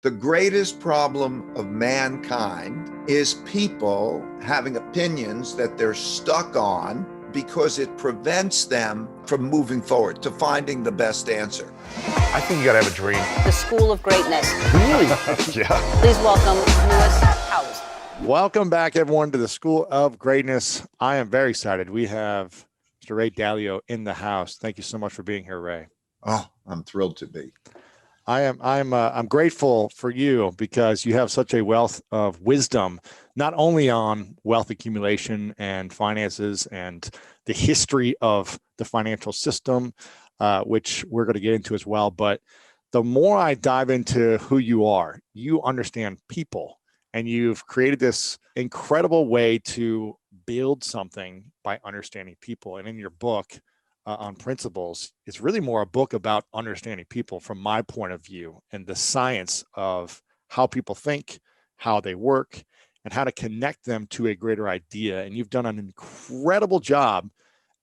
The greatest problem of mankind is people having opinions that they're stuck on because it prevents them from moving forward to finding the best answer. I think you gotta have a dream. The School of Greatness. Really? Yeah. Please welcome Lewis Howes. Welcome back, everyone, to the School of Greatness. I am very excited. We have Mr. Ray Dalio in the house. Thank you so much for being here, Ray. Oh, I'm thrilled to be. I'm grateful for you because you have such a wealth of wisdom, not only on wealth accumulation and finances and the history of the financial system, which we're going to get into as well. But the more I dive into who you are, you understand people, and you've created this incredible way to build something by understanding people. And in your book, on principles, it's really more a book about understanding people from my point of view and the science of how people think, how they work, and how to connect them to a greater idea. And you've done an incredible job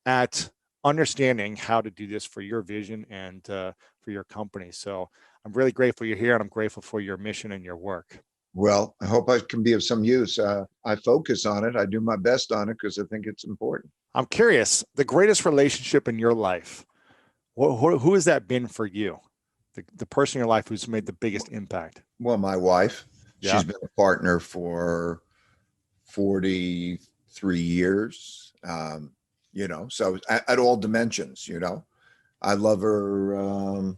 at understanding how to do this for your vision and for your company. So I'm really grateful you're here, and I'm grateful for your mission and your work. Well, I hope I can be of some use. I focus on it. I do my best on it because I think it's important. I'm curious, the greatest relationship in your life, who has that been for you? The person in your life who's made the biggest impact? Well, my wife, Yeah. she's been a partner for 43 years, so at all dimensions, I love her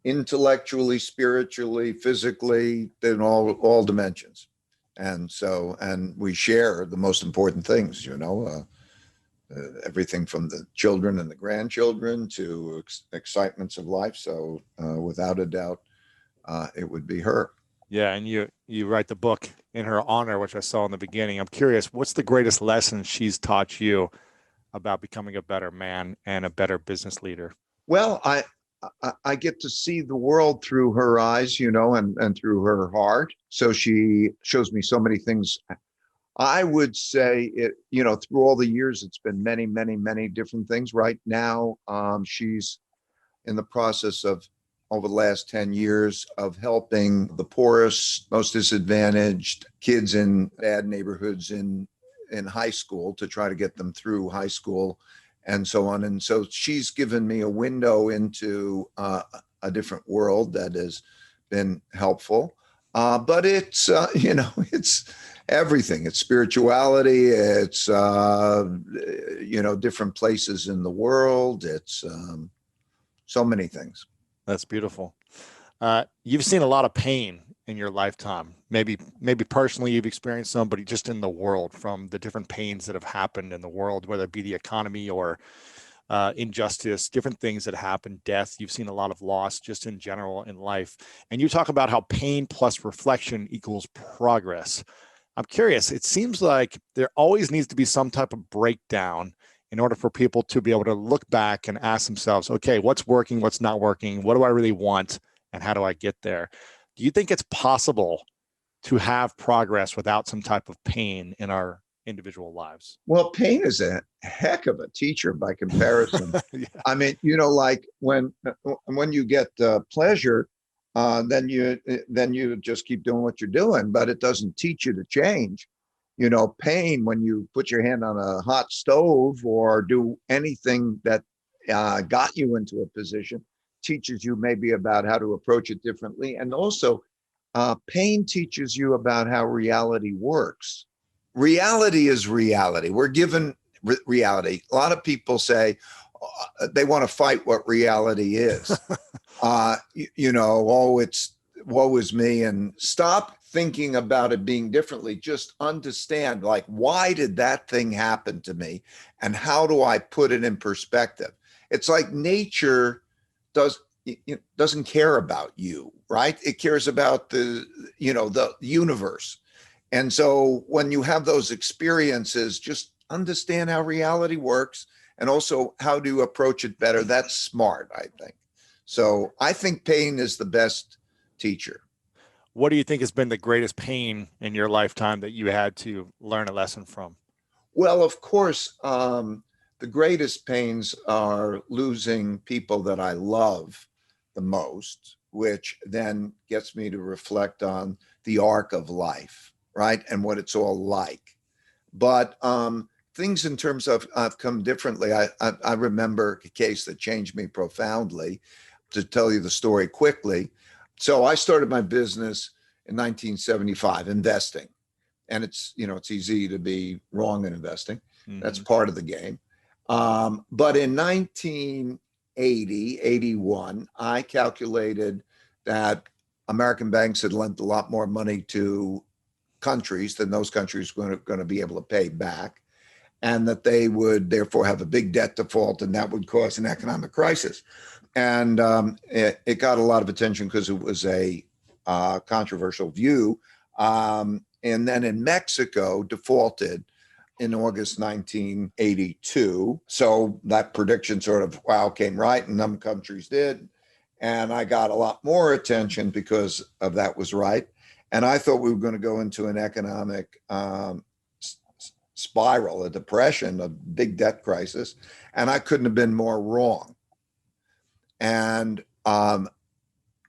intellectually, spiritually, physically, in all dimensions. And we share the most important things, everything from the children and the grandchildren to excitements of life. So without a doubt, it would be her. Yeah, and you write the book in her honor, which I saw in the beginning. I'm curious, what's the greatest lesson she's taught you about becoming a better man and a better business leader? Well, I get to see the world through her eyes, and through her heart. So she shows me so many things. I would say it, through all the years, it's been many, many, many different things. Right now, she's in the process of, over the last 10 years, of helping the poorest, most disadvantaged kids in bad neighborhoods in high school to try to get them through high school and so on. And so she's given me a window into a different world that has been helpful. But it's, it's everything. It's spirituality. It's, different places in the world. It's so many things. That's beautiful. You've seen a lot of pain in your lifetime. Maybe personally you've experienced some, but just in the world, from the different pains that have happened in the world, whether it be the economy or injustice, different things that happen, death. You've seen a lot of loss just in general in life. And you talk about how pain plus reflection equals progress. I'm curious, it seems like there always needs to be some type of breakdown in order for people to be able to look back and ask themselves, okay, what's working, what's not working, what do I really want, and how do I get there? Do you think it's possible to have progress without some type of pain in our individual lives? Well, pain is a heck of a teacher by comparison. Yeah. I mean, like when you get pleasure, then you just keep doing what you're doing, but it doesn't teach you to change. Pain, when you put your hand on a hot stove or do anything that got you into a position, teaches you maybe about how to approach it differently. And also, pain teaches you about how reality works. Reality is reality. We're given reality. A lot of people say they want to fight what reality is. It's woe is me, and stop thinking about it being differently. Just understand, like, why did that thing happen to me? And how do I put it in perspective? It's like nature doesn't care about you, right? It cares about the universe. And so when you have those experiences, just understand how reality works and also how to approach it better. That's smart, I think. So I think pain is the best teacher. What do you think has been the greatest pain in your lifetime that you had to learn a lesson from? Well, of course, the greatest pains are losing people that I love the most. which then gets me to reflect on the arc of life, right? And what it's all like. But things in terms of I've come differently. I remember a case that changed me profoundly. To tell you the story quickly. So I started my business in 1975, investing. And it's easy to be wrong in investing. That's part of the game. But in 1980, 81, I calculated that American banks had lent a lot more money to countries than those countries were going to be able to pay back, and that they would therefore have a big debt default, and that would cause an economic crisis. And it got a lot of attention because it was a controversial view. And then in Mexico defaulted in August 1982. So that prediction sort of, came right, and some countries did. And I got a lot more attention because of that was right. And I thought we were going to go into an economic spiral, a depression, a big debt crisis. And I couldn't have been more wrong. And I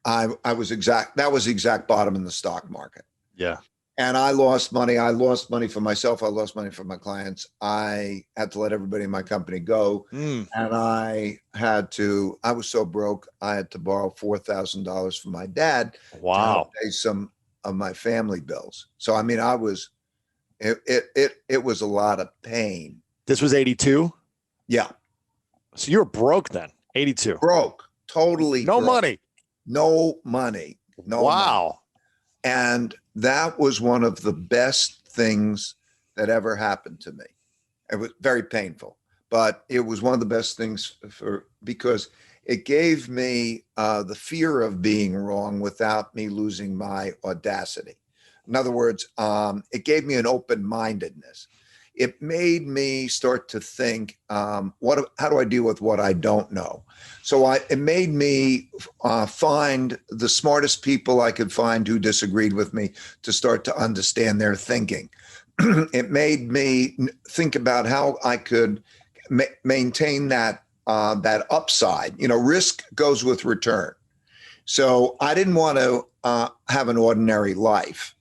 was exact. That was the exact bottom in the stock market. Yeah. And I lost money. I lost money for myself. I lost money for my clients. I had to let everybody in my company go. And I was so broke, I had to borrow $4,000 from my dad to help pay some of my family bills. So, I mean, it was a lot of pain. This was 82? Yeah. So you were broke then, 82. Broke. Totally no broke. money. No money. No wow. money. And that was one of the best things that ever happened to me. It was very painful, but it was one of the best things because it gave me the fear of being wrong without me losing my audacity. In other words, it gave me an open-mindedness. It made me start to think, how do I deal with what I don't know? So it made me find the smartest people I could find who disagreed with me to start to understand their thinking. It made me think about how I could maintain that upside. Risk goes with return. So I didn't want to have an ordinary life.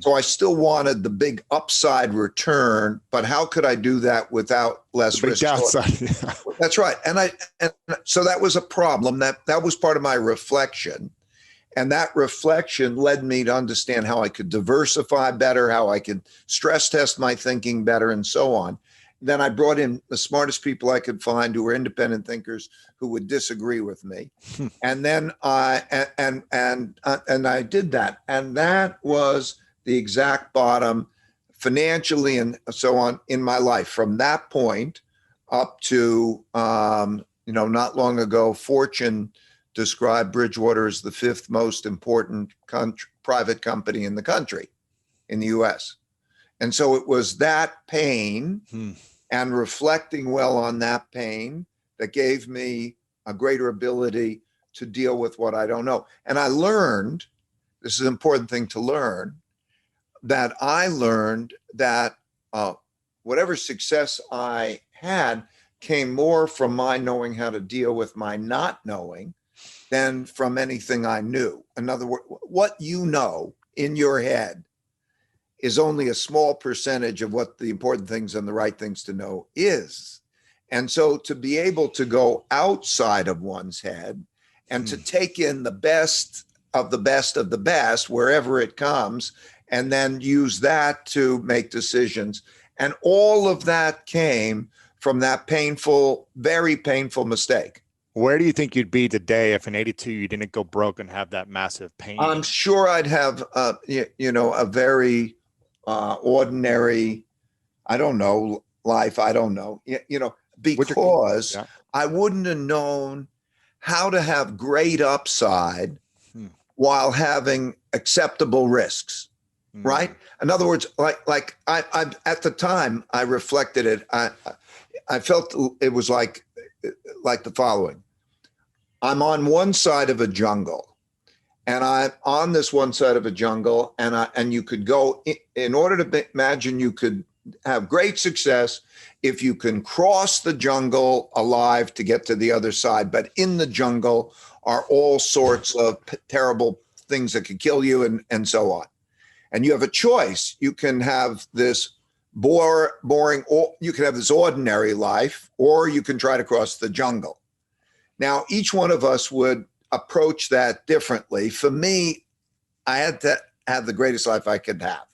So I still wanted the big upside return, but how could I do that without less risk? Downside. That's right. And so that was a problem. That was part of my reflection. And that reflection led me to understand how I could diversify better, how I could stress test my thinking better, and so on. Then I brought in the smartest people I could find who were independent thinkers who would disagree with me. And then I did that. And that was the exact bottom financially and so on in my life. From that point up to, not long ago, Fortune described Bridgewater as the 5th most important private company in the country, in the US. And so it was that pain and reflecting well on that pain that gave me a greater ability to deal with what I don't know. And I learned, this is an important thing to learn, that whatever success I had came more from my knowing how to deal with my not knowing than from anything I knew. In other words, what you know in your head is only a small percentage of what the important things and the right things to know is. And so to be able to go outside of one's head and to take in the best of the best of the best, wherever it comes, and then use that to make decisions. And all of that came from that painful, very painful mistake. Where do you think you'd be today if in 82 you didn't go broke and have that massive pain? I'm sure I'd have, a very ordinary, I don't know, life. I don't know, because I wouldn't have known how to have great upside while having acceptable risks. Right. In other words, like I at the time I reflected it. I felt it was like the following. I'm on one side of a jungle, and I'm on this one side of a jungle, and you could go in order to imagine you could have great success if you can cross the jungle alive to get to the other side. But in the jungle are all sorts of terrible things that could kill you and so on. And you have a choice. You can have this boring, or you can have this ordinary life, or you can try to cross the jungle. Now, each one of us would approach that differently. For me, I had to have the greatest life I could have.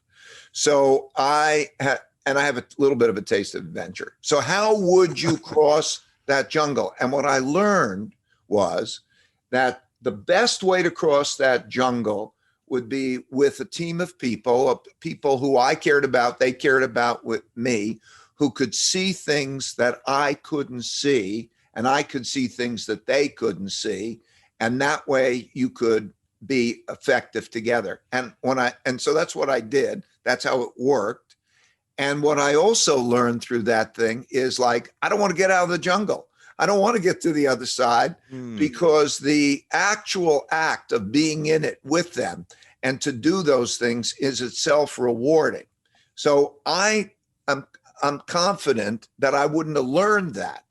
So I have a little bit of a taste of adventure. So how would you cross that jungle? And what I learned was that the best way to cross that jungle would be with a team of people who I cared about, they cared about with me, who could see things that I couldn't see, and I could see things that they couldn't see. And that way you could be effective together. And so that's what I did. That's how it worked. And what I also learned through that thing is, like, I don't want to get out of the jungle. I don't want to get to the other side, because the actual act of being in it with them and to do those things is itself rewarding. So I'm confident that I wouldn't have learned that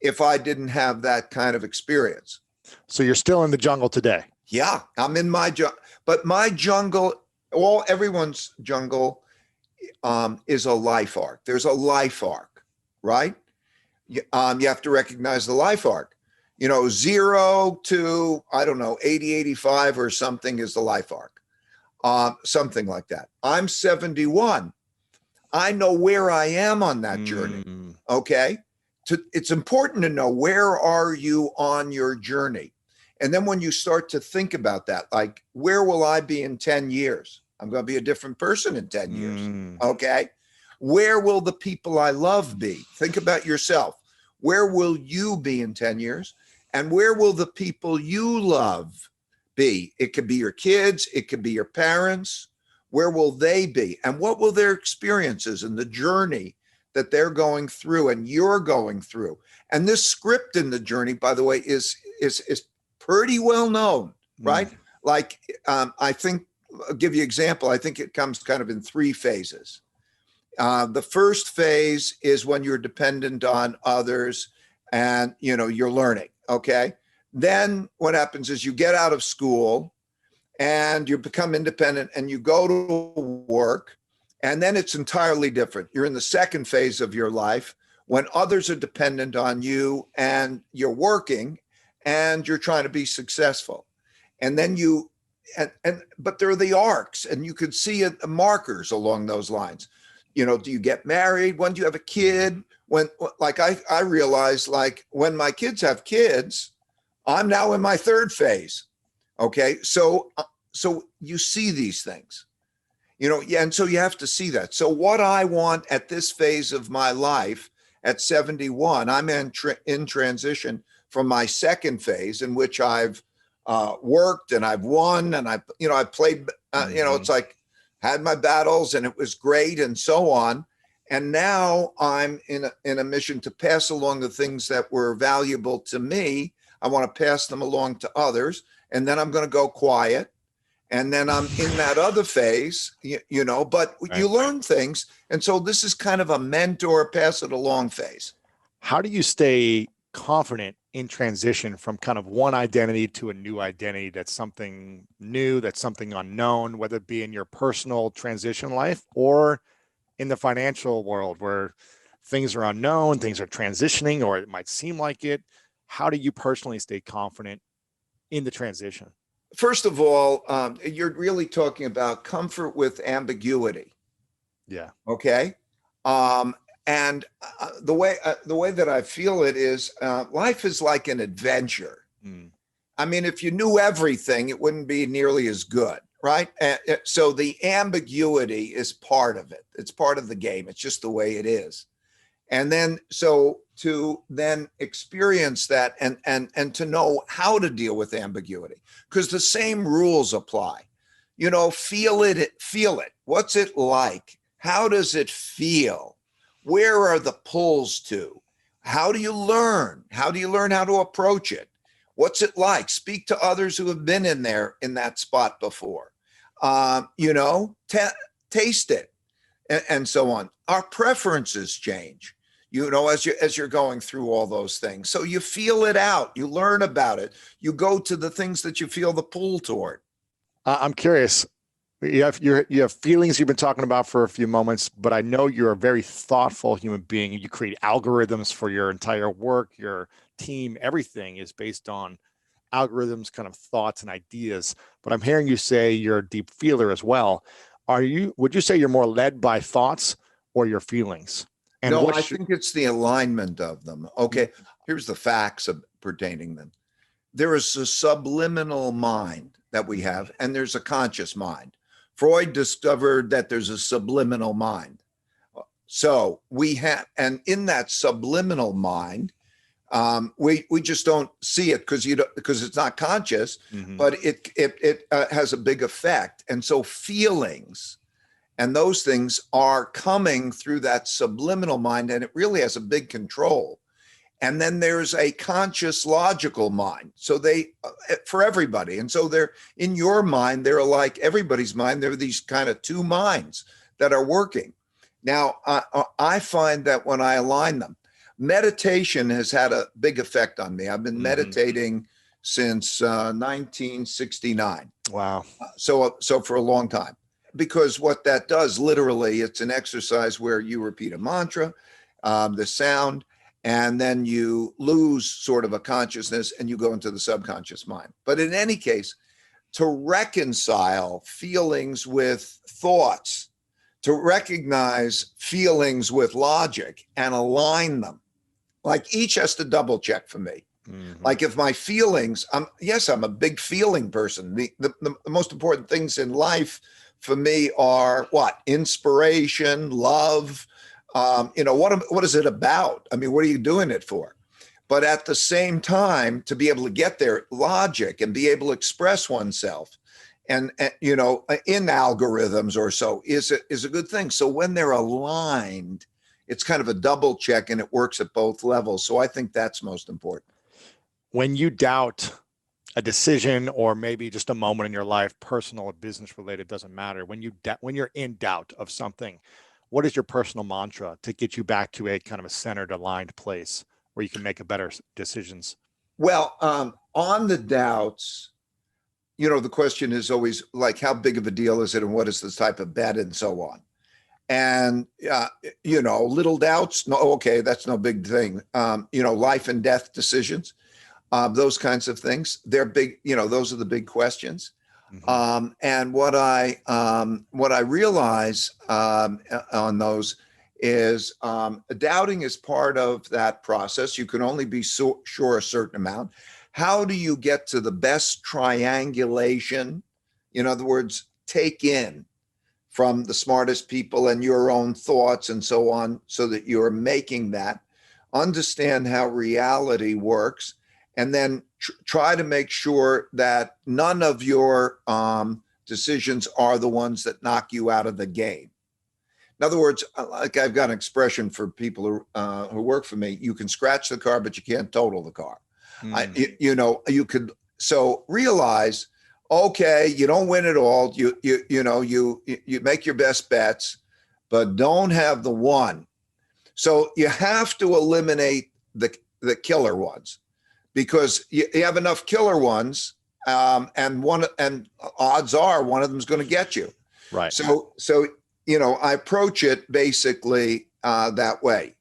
if I didn't have that kind of experience. So you're still in the jungle today. Yeah, I'm in my jungle, but my jungle, everyone's jungle is a life arc. There's a life arc, right? You have to recognize the life arc. 0 to, 80, 85 or something is the life arc. Something like that. I'm 71. I know where I am on that journey. Okay. It's important to know, where are you on your journey? And then when you start to think about that, like, where will I be in 10 years? I'm going to be a different person in 10 years. Okay. Where will the people I love be? Think about yourself. Where will you be in 10 years? And where will the people you love be? It could be your kids. It could be your parents. Where will they be? And what will their experiences and the journey that they're going through and you're going through? And this script in the journey, by the way, is pretty well known, right? Like, I think, I'll give you an example. I think it comes kind of in 3 phases. The first phase is when you're dependent on others and, you're learning. Okay. Then what happens is you get out of school and you become independent and you go to work, and then it's entirely different. You're in the second phase of your life when others are dependent on you and you're working and you're trying to be successful. And then but there are the arcs, and you could see markers along those lines. Do you get married? When do you have a kid? When, like, I realized, like, when my kids have kids, I'm now in my third phase. Okay. So you see these things, and so you have to see that. So what I want at this phase of my life at 71, I'm in transition from my second phase, in which I've worked and I've won and I've played, it's like, had my battles and it was great and so on. And now I'm in a mission to pass along the things that were valuable to me. I want to pass them along to others. And then I'm going to go quiet. And then I'm in that other phase, but you learn things. And so this is kind of a mentor, pass it along phase. How do you stay confident in transition from kind of one identity to a new identity? That's something new, that's something unknown, whether it be in your personal transition life or in the financial world, where things are unknown, things are transitioning, or it might seem like it. How do you personally stay confident in the transition? First of all, you're really talking about comfort with ambiguity. Yeah. Okay. And the way that I feel it is, life is like an adventure. I mean, if you knew everything, it wouldn't be nearly as good, right? So the ambiguity is part of it. It's part of the game. It's just the way it is. And then, so to then experience that and to know how to deal with ambiguity, because the same rules apply. Feel it. What's it like? How does it feel? Where are the pulls to? How do you learn? How do you learn how to approach it? What's it like? Speak to others who have been in that spot before. Taste it, and so on. Our preferences change. as you're going through all those things. So you feel it out, you learn about it, you go to the things that you feel the pull toward. I'm curious. You have feelings you've been talking about for a few moments, but I know you're a very thoughtful human being. You create algorithms for your entire work, your team, everything is based on algorithms, kind of thoughts and ideas. But I'm hearing you say you're a deep feeler as well. Would you say you're more led by thoughts or your feelings? And No, I think it's the alignment of them. Okay, here's the facts pertaining them. There is a subliminal mind that we have, and there's a conscious mind. Freud discovered that there's a subliminal mind. So we have, and in that subliminal mind, we just don't see it because it's not conscious, but it has a big effect. And so feelings and those things are coming through that subliminal mind, and it really has a big control. And then there's a conscious logical mind. So they, for everybody. And so they're in your mind, they're like everybody's mind. There are these kind of two minds that are working. Now, I find that when I align them, meditation has had a big effect on me. I've been meditating since 1969. Wow. So for a long time, because what that does, literally, it's an exercise where you repeat a mantra, the sound, and then you lose sort of a consciousness and you go into the subconscious mind. But in any case, to reconcile feelings with thoughts, to recognize feelings with logic and align them, like each has to double check for me. Like if my feelings, I'm a big feeling person. The most important things in life for me are what? Inspiration, love. What is it about? I mean, what are you doing it for? But at the same time, to be able to get there, logic and be able to express oneself and in algorithms or so is a good thing. So when they're aligned, it's kind of a double check and it works at both levels. So I think that's most important. When you doubt a decision or maybe just a moment in your life, personal or business related, doesn't matter. When you're in doubt of something, what is your personal mantra to get you back to a kind of a centered, aligned place where you can make a better decisions? Well, on the doubts, the question is always like, how big of a deal is it? And what is the type of bet and so on? And, little doubts. No, okay, that's no big thing. Life and death decisions, those kinds of things. They're big, those are the big questions. And what I realize on those is doubting is part of that process. You can only be sure a certain amount. How do you get to the best triangulation? In other words, take in from the smartest people and your own thoughts and so on, so that you're making that, understand how reality works, and then try to make sure that none of your decisions are the ones that knock you out of the game. In other words, like I've got an expression for people who work for me: you can scratch the car, but you can't total the car. You could. So realize, okay, you don't win it all. You make your best bets, but don't have the one. So you have to eliminate the killer ones, because you have enough killer ones, and odds are one of them is going to get you. Right. So I approach it basically that way.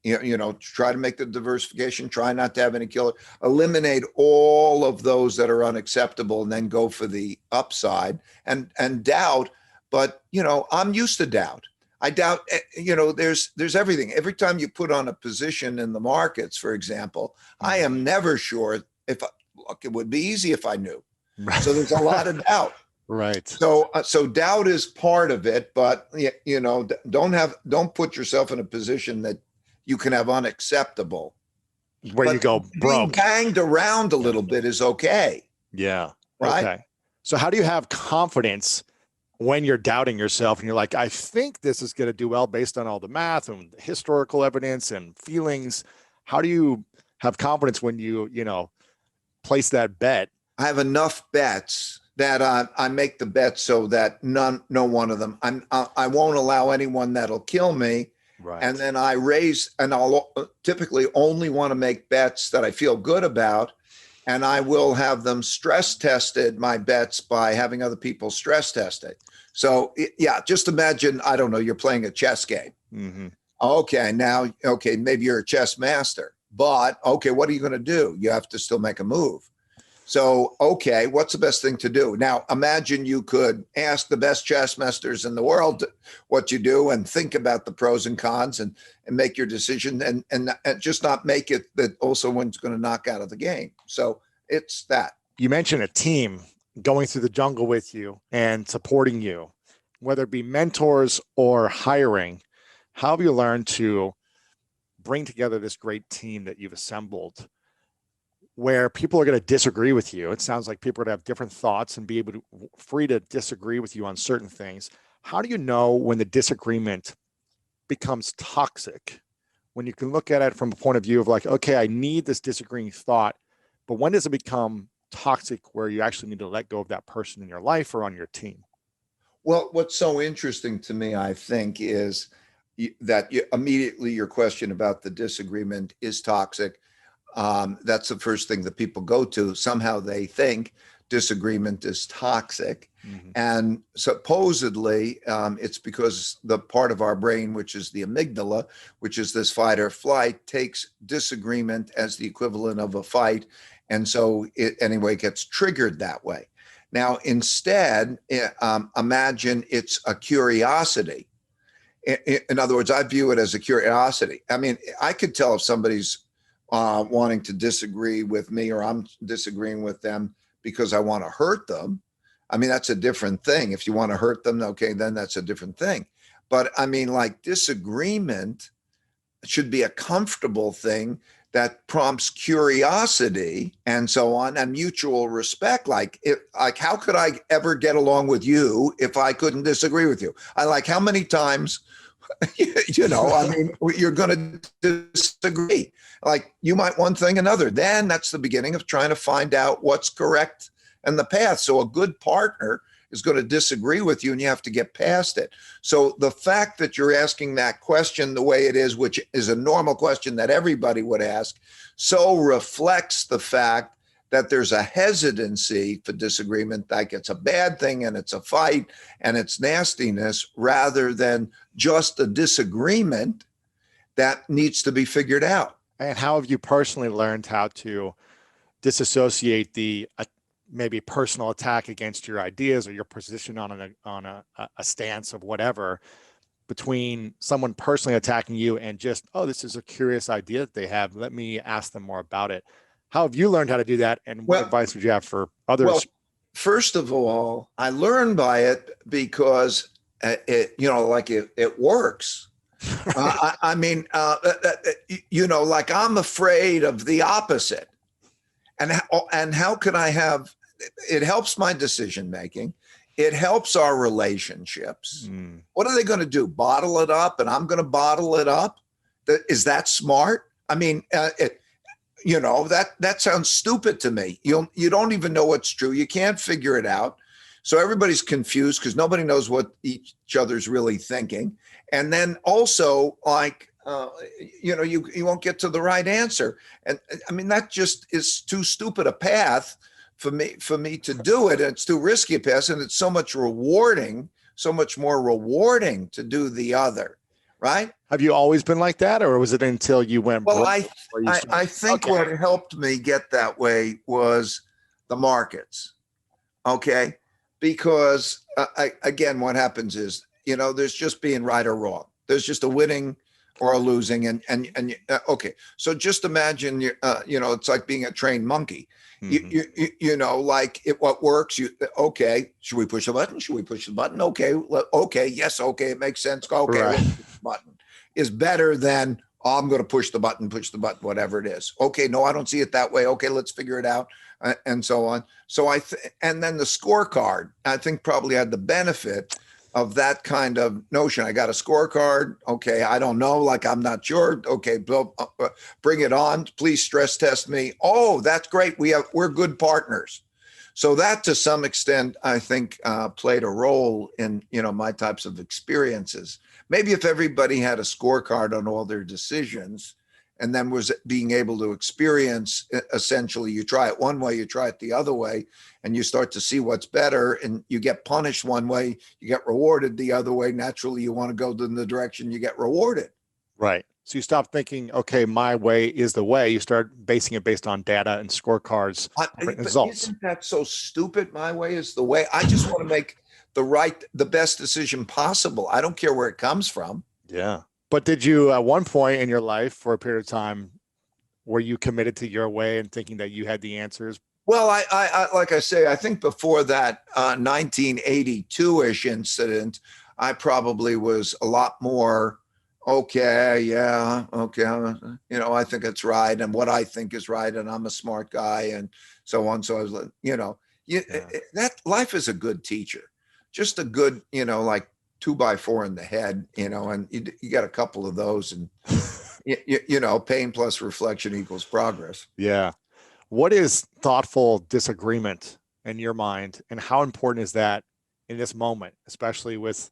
Try to make the diversification. Try not to have any killer. Eliminate all of those that are unacceptable, and then go for the upside and doubt. But I'm used to doubt. I doubt. There's everything. Every time you put on a position in the markets, for example, I am never sure it would be easy if I knew. Right. So there's a lot of doubt. Right. So doubt is part of it, but don't put yourself in a position that you can have unacceptable. Where you go being broke. banged around a little bit is okay. Yeah. Right. Okay. So how do you have confidence when you're doubting yourself and you're like, I think this is going to do well based on all the math and historical evidence and feelings? How do you have confidence when you place that bet? I have enough bets that I make the bet so that no one of them, I won't allow anyone that'll kill me. Right. And then I raise, and I'll typically only want to make bets that I feel good about. And I will have them stress tested, my bets, by having other people stress test it. So yeah, just imagine, I don't know, you're playing a chess game. Mm-hmm. Okay, now, okay, maybe you're a chess master, but okay, what are you going to do? You have to still make a move. So, okay, what's the best thing to do? Now, imagine you could ask the best chess masters in the world what you do and think about the pros and cons and make your decision and just not make it that also one's going to knock out of the game. So it's that. You mentioned a team going through the jungle with you and supporting you, whether it be mentors or hiring. How have you learned to bring together this great team that you've assembled where people are going to disagree with you? It sounds like people are going to have different thoughts and be able to free to disagree with you on certain things. How do you know when the disagreement becomes toxic? When you can look at it from a point of view of like, okay, I need this disagreeing thought, but when does it become toxic where you actually need to let go of that person in your life or on your team? Well, what's so interesting to me, I think, is that immediately your question about the disagreement is toxic. That's the first thing that people go to. Somehow they think disagreement is toxic. Mm-hmm. And supposedly it's because the part of our brain, which is the amygdala, which is this fight or flight, takes disagreement as the equivalent of a fight. And so it anyway gets triggered that way. Now, instead, imagine it's a curiosity. In other words, I view it as a curiosity. I mean, I could tell if somebody's wanting to disagree with me or I'm disagreeing with them because I want to hurt them. I mean, that's a different thing. If you want to hurt them, okay, then that's a different thing. But I mean, like, disagreement should be a comfortable thing that prompts curiosity and so on, and mutual respect. Like, how could I ever get along with you if I couldn't disagree with you? How many times, I mean, you're going to disagree. Like, you might one thing another. Then that's the beginning of trying to find out what's correct and the path. So a good partner is going to disagree with you and you have to get past it. So the fact that you're asking that question the way it is, which is a normal question that everybody would ask, so reflects the fact that there's a hesitancy for disagreement, like it's a bad thing and it's a fight and it's nastiness, rather than just a disagreement that needs to be figured out. And how have you personally learned how to disassociate the maybe personal attack against your ideas or your position on a stance of whatever between someone personally attacking you and just, oh, this is a curious idea that they have. Let me ask them more about it. How have you learned how to do that? And what advice would you have for others? Well, first of all, I learned by it because it works. I mean, like, I'm afraid of the opposite. And how can I have, it helps my decision making. It helps our relationships. What are they going to do? Bottle it up and I'm going to bottle it up? Is that smart? I mean, that sounds stupid to me. You don't even know what's true. You can't figure it out. So everybody's confused because nobody knows what each other's really thinking. And then also, like, you won't get to the right answer. And I mean, that just is too stupid a path for me to do it. And it's too risky a path. And it's so much more rewarding to do the other. Right. Have you always been like that, or was it until you went? Well, I think what helped me get that way was the markets. Okay. Because again, what happens is, there's just being right or wrong. There's just a winning or a losing. And okay. So just imagine, it's like being a trained monkey. Mm-hmm. What works, okay, should we push the button? Should we push the button? Okay. Yes. Okay. It makes sense. Okay. Right. Let's push the button is better than, I'm going to push the button, whatever it is. Okay. No, I don't see it that way. Okay. Let's figure it out. And so on. So and then the scorecard, I think, probably had the benefit of that kind of notion. I got a scorecard. Okay. I don't know. Like, I'm not sure. Okay. Bring it on. Please stress test me. Oh, that's great. We're good partners. So that to some extent, I think, played a role in, my types of experiences. Maybe if everybody had a scorecard on all their decisions and then was being able to experience, essentially, you try it one way, you try it the other way, and you start to see what's better, and you get punished one way, you get rewarded the other way. Naturally, you want to go in the direction you get rewarded. Right. So you stop thinking, okay, my way is the way. You start basing it based on data and scorecards, But results. isn't that so stupid? My way is the way. I just want to make the best decision possible. I don't care where it comes from. Yeah. But did you, at one point in your life, for a period of time, were you committed to your way and thinking that you had the answers? Well, I like I say, I think before that 1982-ish incident, I probably was a lot more, okay, yeah, okay, I think it's right, and what I think is right, and I'm a smart guy, and so on. So I was like, that life is a good teacher, just a good, like 2x4 in the head, and you got a couple of those, and pain plus reflection equals progress. Yeah. What is thoughtful disagreement in your mind, and how important is that in this moment, especially with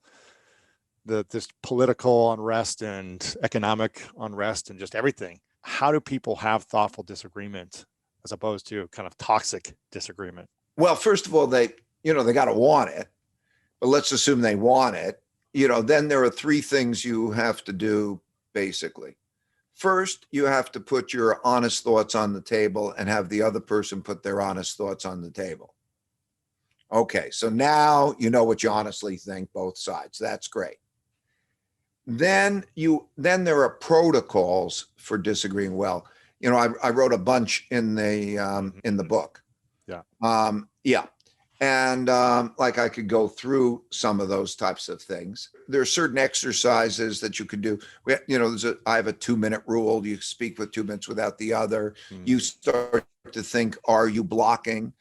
this political unrest and economic unrest and just everything? How do people have thoughtful disagreement as opposed to kind of toxic disagreement? Well, first of all, they got to want it, but let's assume they want it. Then there are three things you have to do, basically. First, you have to put your honest thoughts on the table and have the other person put their honest thoughts on the table. Okay, so now you know what you honestly think, both sides. That's great. Then there are protocols for disagreeing well. I wrote a bunch in the book. Yeah. Yeah. And like I could go through some of those types of things. There are certain exercises that you could do. I have a 2-minute rule. You speak with 2 minutes without the other. You start to think, are you blocking?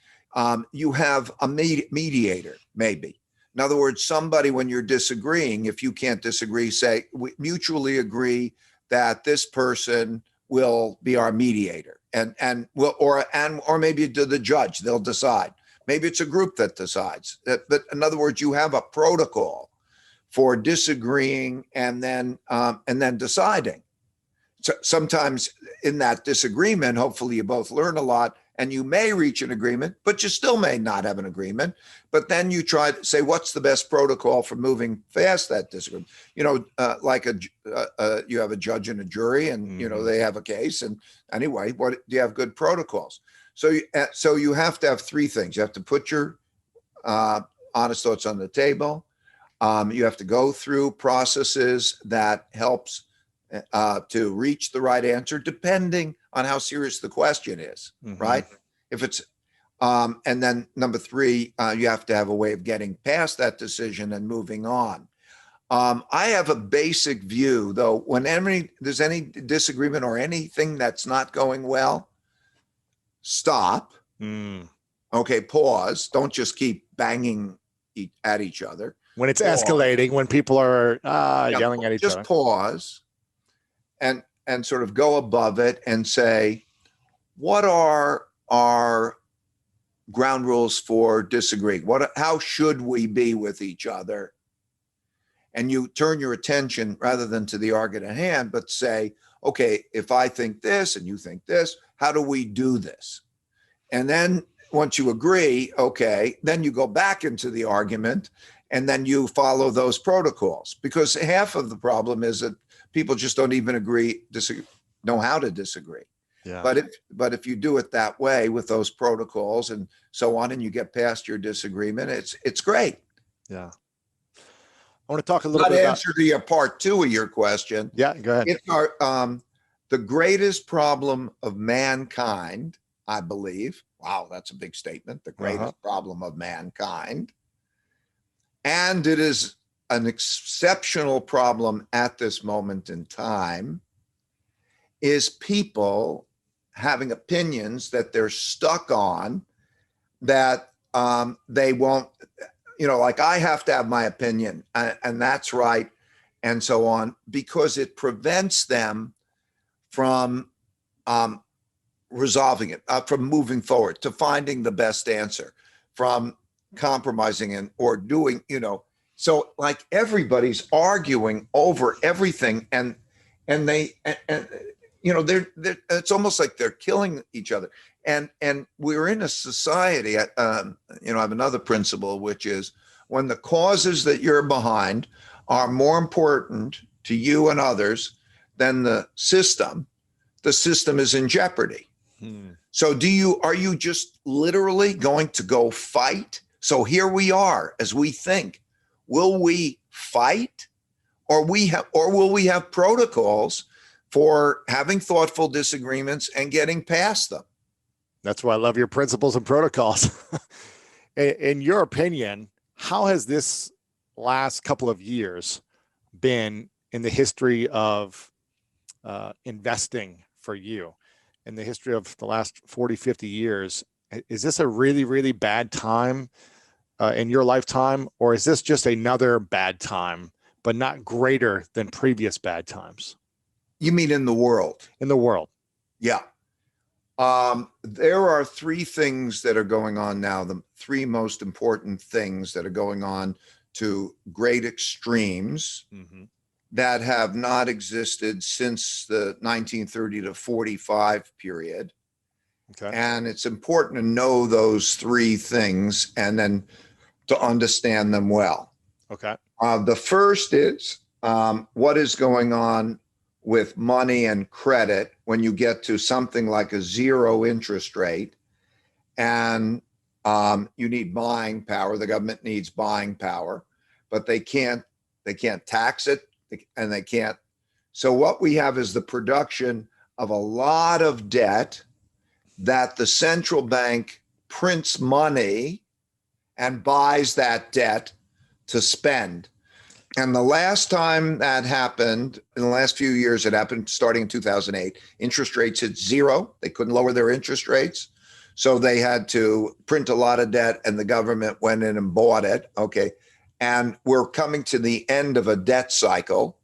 You have a mediator, maybe. In other words, somebody, when you're disagreeing, if you can't disagree, say, we mutually agree that this person will be our mediator, or maybe to the judge, they'll decide. Maybe it's a group that decides. But in other words, you have a protocol for disagreeing and then deciding. So sometimes in that disagreement, hopefully you both learn a lot, and you may reach an agreement, but you still may not have an agreement. But then you try to say, what's the best protocol for moving past that disagreement? Like you have a judge and a jury, and they have a case. And anyway, what do you have? Good protocols. So you have to have three things. You have to put your honest thoughts on the table. You have to go through processes that helps to reach the right answer, depending on how serious the question is, right? If it's, and then number three, you have to have a way of getting past that decision and moving on. I have a basic view, though, whenever there's any disagreement or anything that's not going well, stop. Okay, pause. Don't just keep banging at each other. When it's escalating, when people are yelling at each other. Just pause and sort of go above it and say, what are our ground rules for disagreeing? How should we be with each other? And you turn your attention rather than to the argument at hand, but say, okay, if I think this and you think this, how do we do this? And then once you agree, okay, then you go back into the argument and then you follow those protocols, because half of the problem is that people just don't even know how to disagree. Yeah. But if you do it that way with those protocols and so on, and you get past your disagreement, it's great. Yeah. I want to talk a little bit about answer to your part two of your question. Yeah, go ahead. It's the greatest problem of mankind, I believe. Wow, that's a big statement. The greatest problem of mankind. And it is an exceptional problem at this moment in time, is people having opinions that they're stuck on, that they won't, like I have to have my opinion and that's right, and so on, because it prevents them from resolving it, from moving forward to finding the best answer. from compromising and or doing, so like everybody's arguing over everything, and they and they're it's almost like they're killing each other. And we're in a society. I have another principle, which is when the causes that you're behind are more important to you and others than the system is in jeopardy. So are you just literally going to go fight? So here we are as we think, will we fight, or will we have protocols for having thoughtful disagreements and getting past them? That's why I love your principles and protocols. In your opinion, how has this last couple of years been in the history of investing for you? In the history of the last 40, 50 years, is this a really, really bad time in your lifetime, or is this just another bad time, but not greater than previous bad times? You mean in the world? In the world. Yeah. There are three things that are going on now, the three most important things that are going on to great extremes that have not existed since the 1930 to 45 period. Okay. And it's important to know those three things and then to understand them well. Okay. The first is what is going on with money and credit when you get to something like a zero interest rate, and you need buying power. The government needs buying power, but they can't tax it, and they can't. So what we have is the production of a lot of debt that the central bank prints money and buys that debt to spend. And the last time that happened, in the last few years, it happened starting in 2008. Interest rates hit zero. They couldn't lower their interest rates. So they had to print a lot of debt, and the government went in and bought it. Okay. And we're coming to the end of a debt cycle.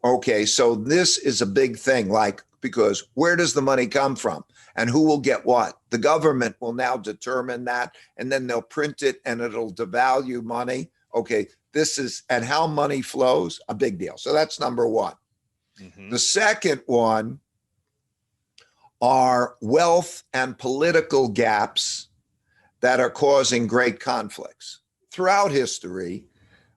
Okay. So this is a big thing, because where does the money come from and who will get what? The government will now determine that, and then they'll print it and it'll devalue money. Okay. And how money flows, a big deal. So that's number one. The second one are wealth and political gaps that are causing great conflicts. Throughout history,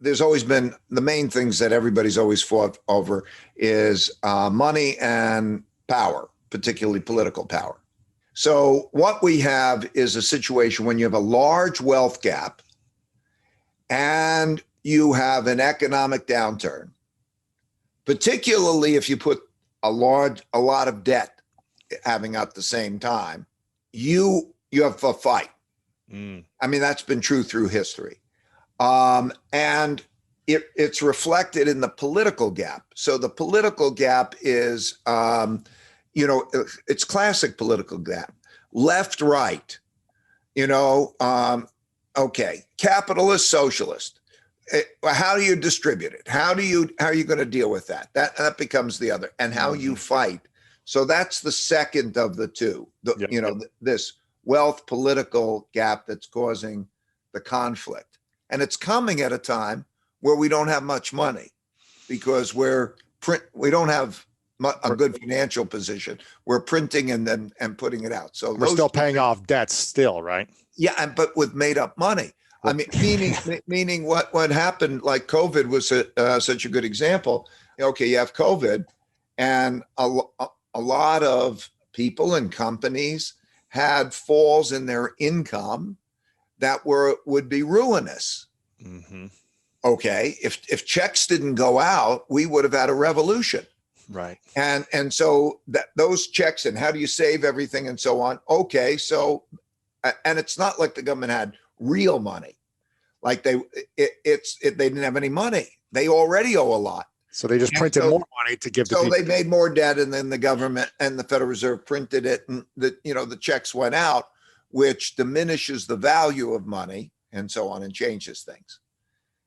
there's always been the main things that everybody's always fought over is money and power, particularly political power. So what we have is a situation when you have a large wealth gap and you have an economic downturn, particularly if you put a lot of debt having at the same time, you have a fight. I mean, that's been true through history. And it's reflected in the political gap. So the political gap is, it's classic political gap, left, right, okay, capitalist, socialist. How do you distribute it? How are you going to deal with that? That becomes the other, and how you fight. So that's the second of the two. This wealth political gap that's causing the conflict, and it's coming at a time where we don't have much money because we don't have a good financial position. We're printing and putting it out. So we're still paying off debts still, right? Yeah, but with made up money. I mean, meaning what happened, like COVID was such a good example. Okay, you have COVID, and a lot of people and companies had falls in their income that would be ruinous. Okay, if checks didn't go out, we would have had a revolution. Right. And so those checks, and how do you save everything and so on? Okay, so and it's not like the government had real money, like they didn't have any money. They already owe a lot, so they just printed more money to give. So they made more debt, and then the government and the Federal Reserve printed it, and the checks went out, which diminishes the value of money and so on, and changes things.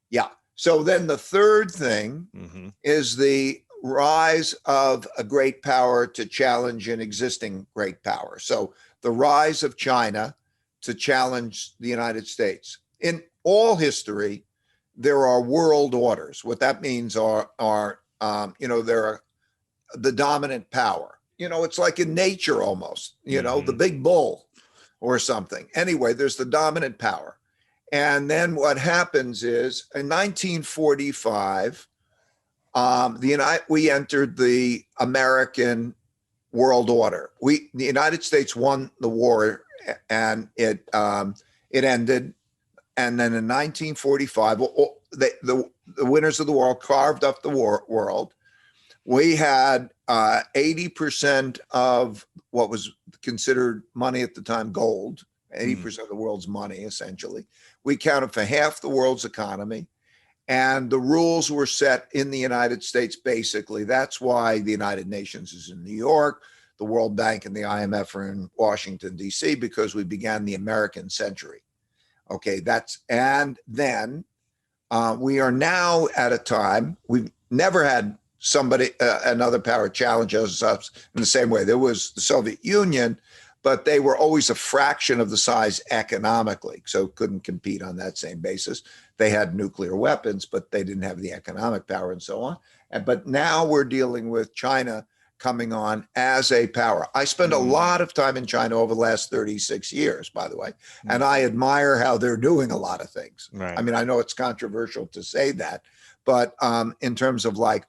Yeah. So then the third thing is the rise of a great power to challenge an existing great power. So the rise of China to challenge the United States. In all history, there are world orders. What that means are they're the dominant power. It's like in nature almost, the big bull or something. Anyway, there's the dominant power. And then what happens is in 1945, we entered the American world order. The United States won the war, and it ended. And then in 1945, the winners of the war carved up the world. We had 80% of what was considered money at the time, gold, 80% of the world's money, essentially. We counted for half the world's economy. And the rules were set in the United States, basically. That's why the United Nations is in New York. The World Bank and the IMF are in Washington, D.C., because we began the American century. Okay, and then we are now at a time, we've never had another power challenge us in the same way. There was the Soviet Union, but they were always a fraction of the size economically, so couldn't compete on that same basis. They had nuclear weapons, but they didn't have the economic power and so on. But now we're dealing with China coming on as a power. I spent a lot of time in China over the last 36 years, by the way, and I admire how they're doing a lot of things. Right. I mean, I know it's controversial to say that, but in terms of like,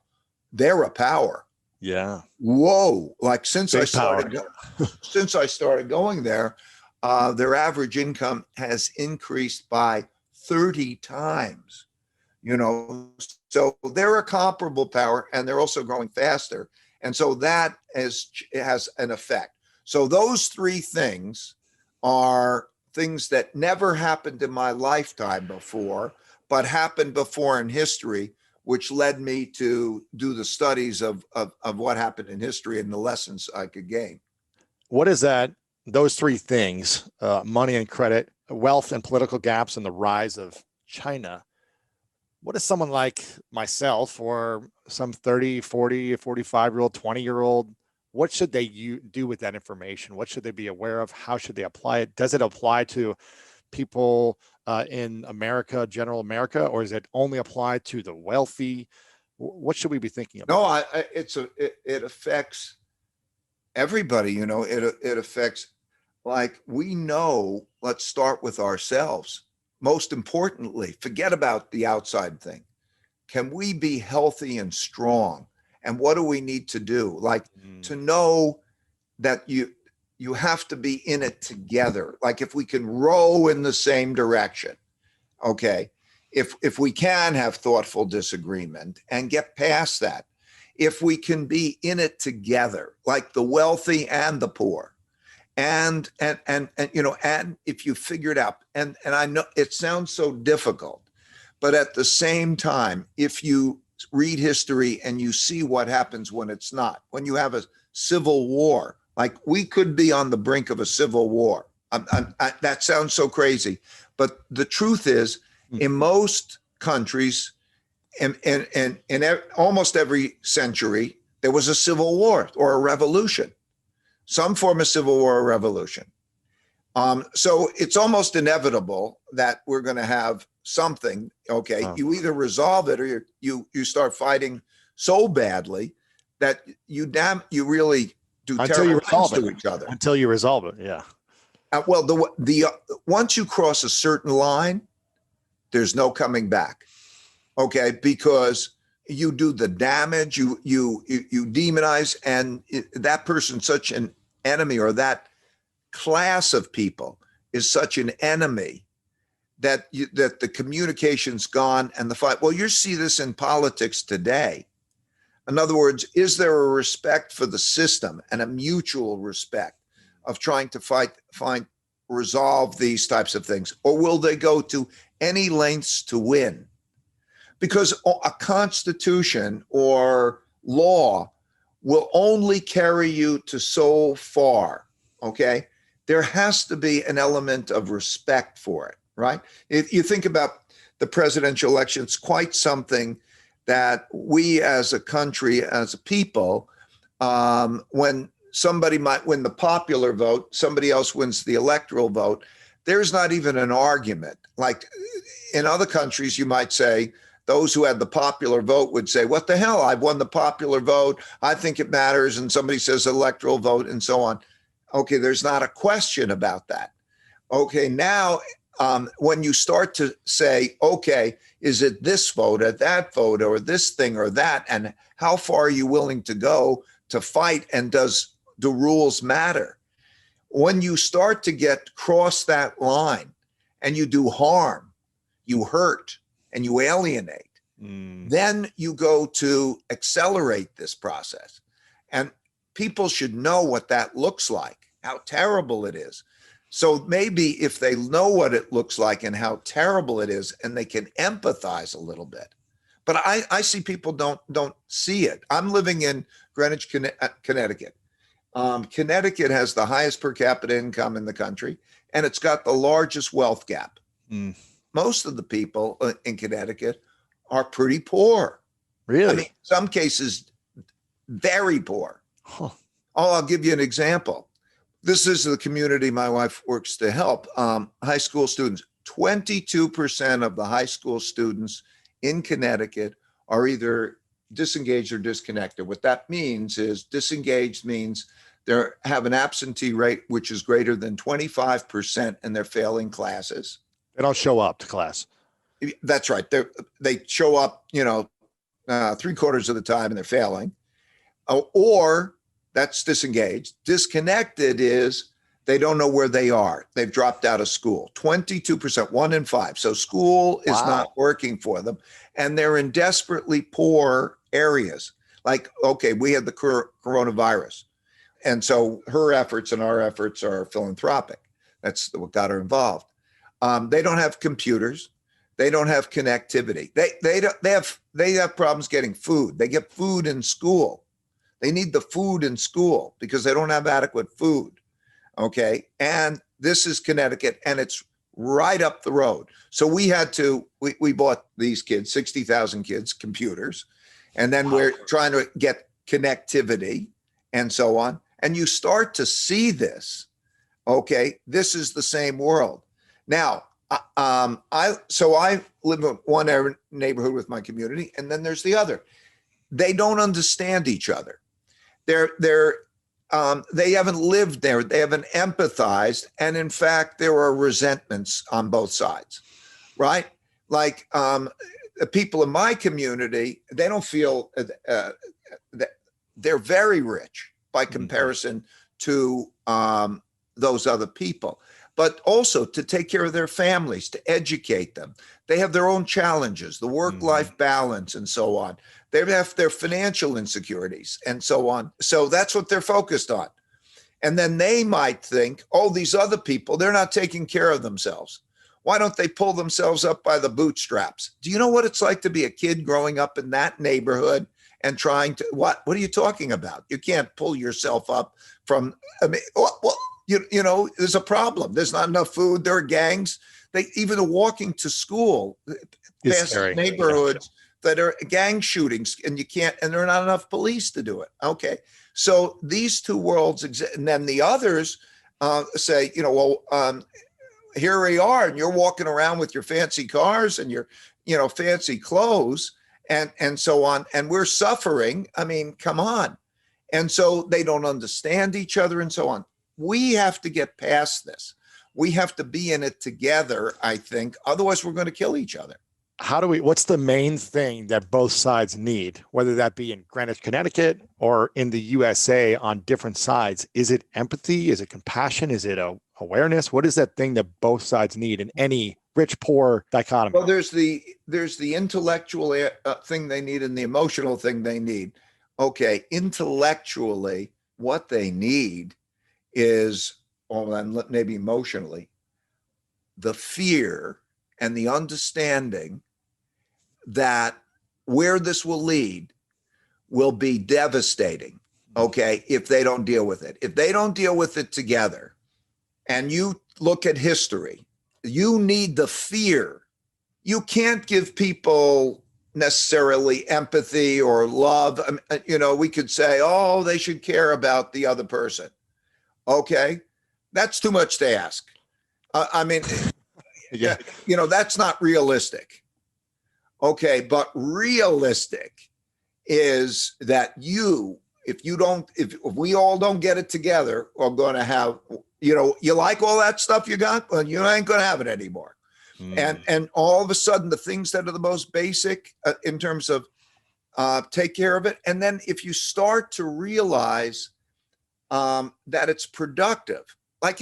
they're a power. Yeah. Whoa! Like since I Big started going there, their average income has increased by 30 times. So they're a comparable power, and they're also growing faster, and so that has an effect. So those three things are things that never happened in my lifetime before, but happened before in history, which led me to do the studies of what happened in history and the lessons I could gain. What is that? Those three things, money and credit, wealth and political gaps, and the rise of China. What is someone like myself or some 30, 40, 45-year-old, 20-year-old, what should they do with that information? What should they be aware of? How should they apply it? Does it apply to people in America, general America, or does it only apply to the wealthy? What should we be thinking about? No, it affects everybody. It affects, like, we know. Let's start with ourselves. Most importantly, forget about the outside thing. Can we be healthy and strong? And what do we need to do? Like to know that you have to be in it together. Like if we can row in the same direction, okay, if we can have thoughtful disagreement and get past that, if we can be in it together, like the wealthy and the poor, and if you figure it out, and I know it sounds so difficult, but at the same time, if you read history and you see what happens when it's not, when you have a civil war. Like we could be on the brink of a civil war. That sounds so crazy, but the truth is, in most countries, in almost every century, there was a civil war or a revolution, some form of civil war or revolution. So it's almost inevitable that we're going to have something. Okay, you either resolve it or you start fighting so badly that you really do terrible things to each other. Until you resolve it, yeah. Well, once you cross a certain line, there's no coming back. Okay, because you do the damage, you demonize, and that person's such an enemy, or that class of people is such an enemy that the communication's gone and the fight. Well, you see this in politics today. In other words, is there a respect for the system and a mutual respect of trying to resolve these types of things? Or will they go to any lengths to win? Because a constitution or law will only carry you to so far, okay? There has to be an element of respect for it, right? If you think about the presidential election, it's quite something that we as a country, as a people, when somebody might win the popular vote, somebody else wins the electoral vote, there's not even an argument. Like in other countries, you might say those who had the popular vote would say, what the hell? I've won the popular vote. I think it matters. And somebody says electoral vote and so on. Okay, there's not a question about that. Okay, now when you start to say, okay, is it this vote or that vote or this thing or that? And how far are you willing to go to fight? And does the rules matter? When you start to get cross that line and you do harm, you hurt and you alienate, then you go to accelerate this process. And people should know what that looks like, how terrible it is. So maybe if they know what it looks like and how terrible it is, and they can empathize a little bit. But I see people don't see it. I'm living in Greenwich, Connecticut. Connecticut has the highest per capita income in the country, and it's got the largest wealth gap. Most of the people in Connecticut are pretty poor. Really? I mean, some cases, very poor. Huh. Oh, I'll give you an example. This is the community my wife works to help. High school students, 22% of the high school students in Connecticut are either disengaged or disconnected. What that means is disengaged means they have an absentee rate which is greater than 25% and they're failing classes. They don't show up to class. That's right. They show up, 3/4 of the time and they're failing. Or that's disengaged. Disconnected is they don't know where they are. They've dropped out of school. 22%, 1 in 5. So school is not working for them. And they're in desperately poor areas. Like, okay, we had the coronavirus. And so her efforts and our efforts are philanthropic. That's what got her involved. They don't have computers. They don't have connectivity. They have problems getting food. They get food in school. They need the food in school because they don't have adequate food. Okay. And this is Connecticut and it's right up the road. So we bought these kids, 60,000 kids, computers. And then we're trying to get connectivity and so on. And you start to see this. Okay. This is the same world. Now, I live in one neighborhood with my community, and then there's the other. They don't understand each other. They haven't lived there. They haven't empathized. And in fact, there are resentments on both sides, right? Like the people in my community, they don't feel that they're very rich by comparison to those other people, but also to take care of their families, to educate them. They have their own challenges, the work-life balance and so on. They have their financial insecurities and so on. So that's what they're focused on. And then they might think, oh, these other people, they're not taking care of themselves. Why don't they pull themselves up by the bootstraps? Do you know what it's like to be a kid growing up in that neighborhood and trying to, what are you talking about? You can't pull yourself up from, there's a problem. There's not enough food. There are gangs. Even walking to school past neighborhoods that are gang shootings, and there are not enough police to do it. Okay. So these two worlds exist. And then the others say, here we are, and you're walking around with your fancy cars and your, fancy clothes and so on. And we're suffering. I mean, come on. And so they don't understand each other and so on. We have to get past this. We have to be in it together, I think. Otherwise, we're going to kill each other. What's the main thing that both sides need, whether that be in Greenwich, Connecticut or in the USA on different sides? Is it empathy? Is it compassion? Is it awareness? What is that thing that both sides need in any rich, poor dichotomy? Well, there's the intellectual thing they need and the emotional thing they need. Okay, intellectually, what they need is, and maybe emotionally, the fear and the understanding that where this will lead will be devastating, okay, if they don't deal with it. If they don't deal with it together, and you look at history, you need the fear. You can't give people necessarily empathy or love. We could say, oh, they should care about the other person. Okay, that's too much to ask. I mean, Yeah. that's not realistic. Okay, but realistic is that if we all don't get it together, are going to have, you like all that stuff you got, well, you ain't going to have it anymore. And all of a sudden, the things that are the most basic in terms of take care of it. And then if you start to realize that it's productive, like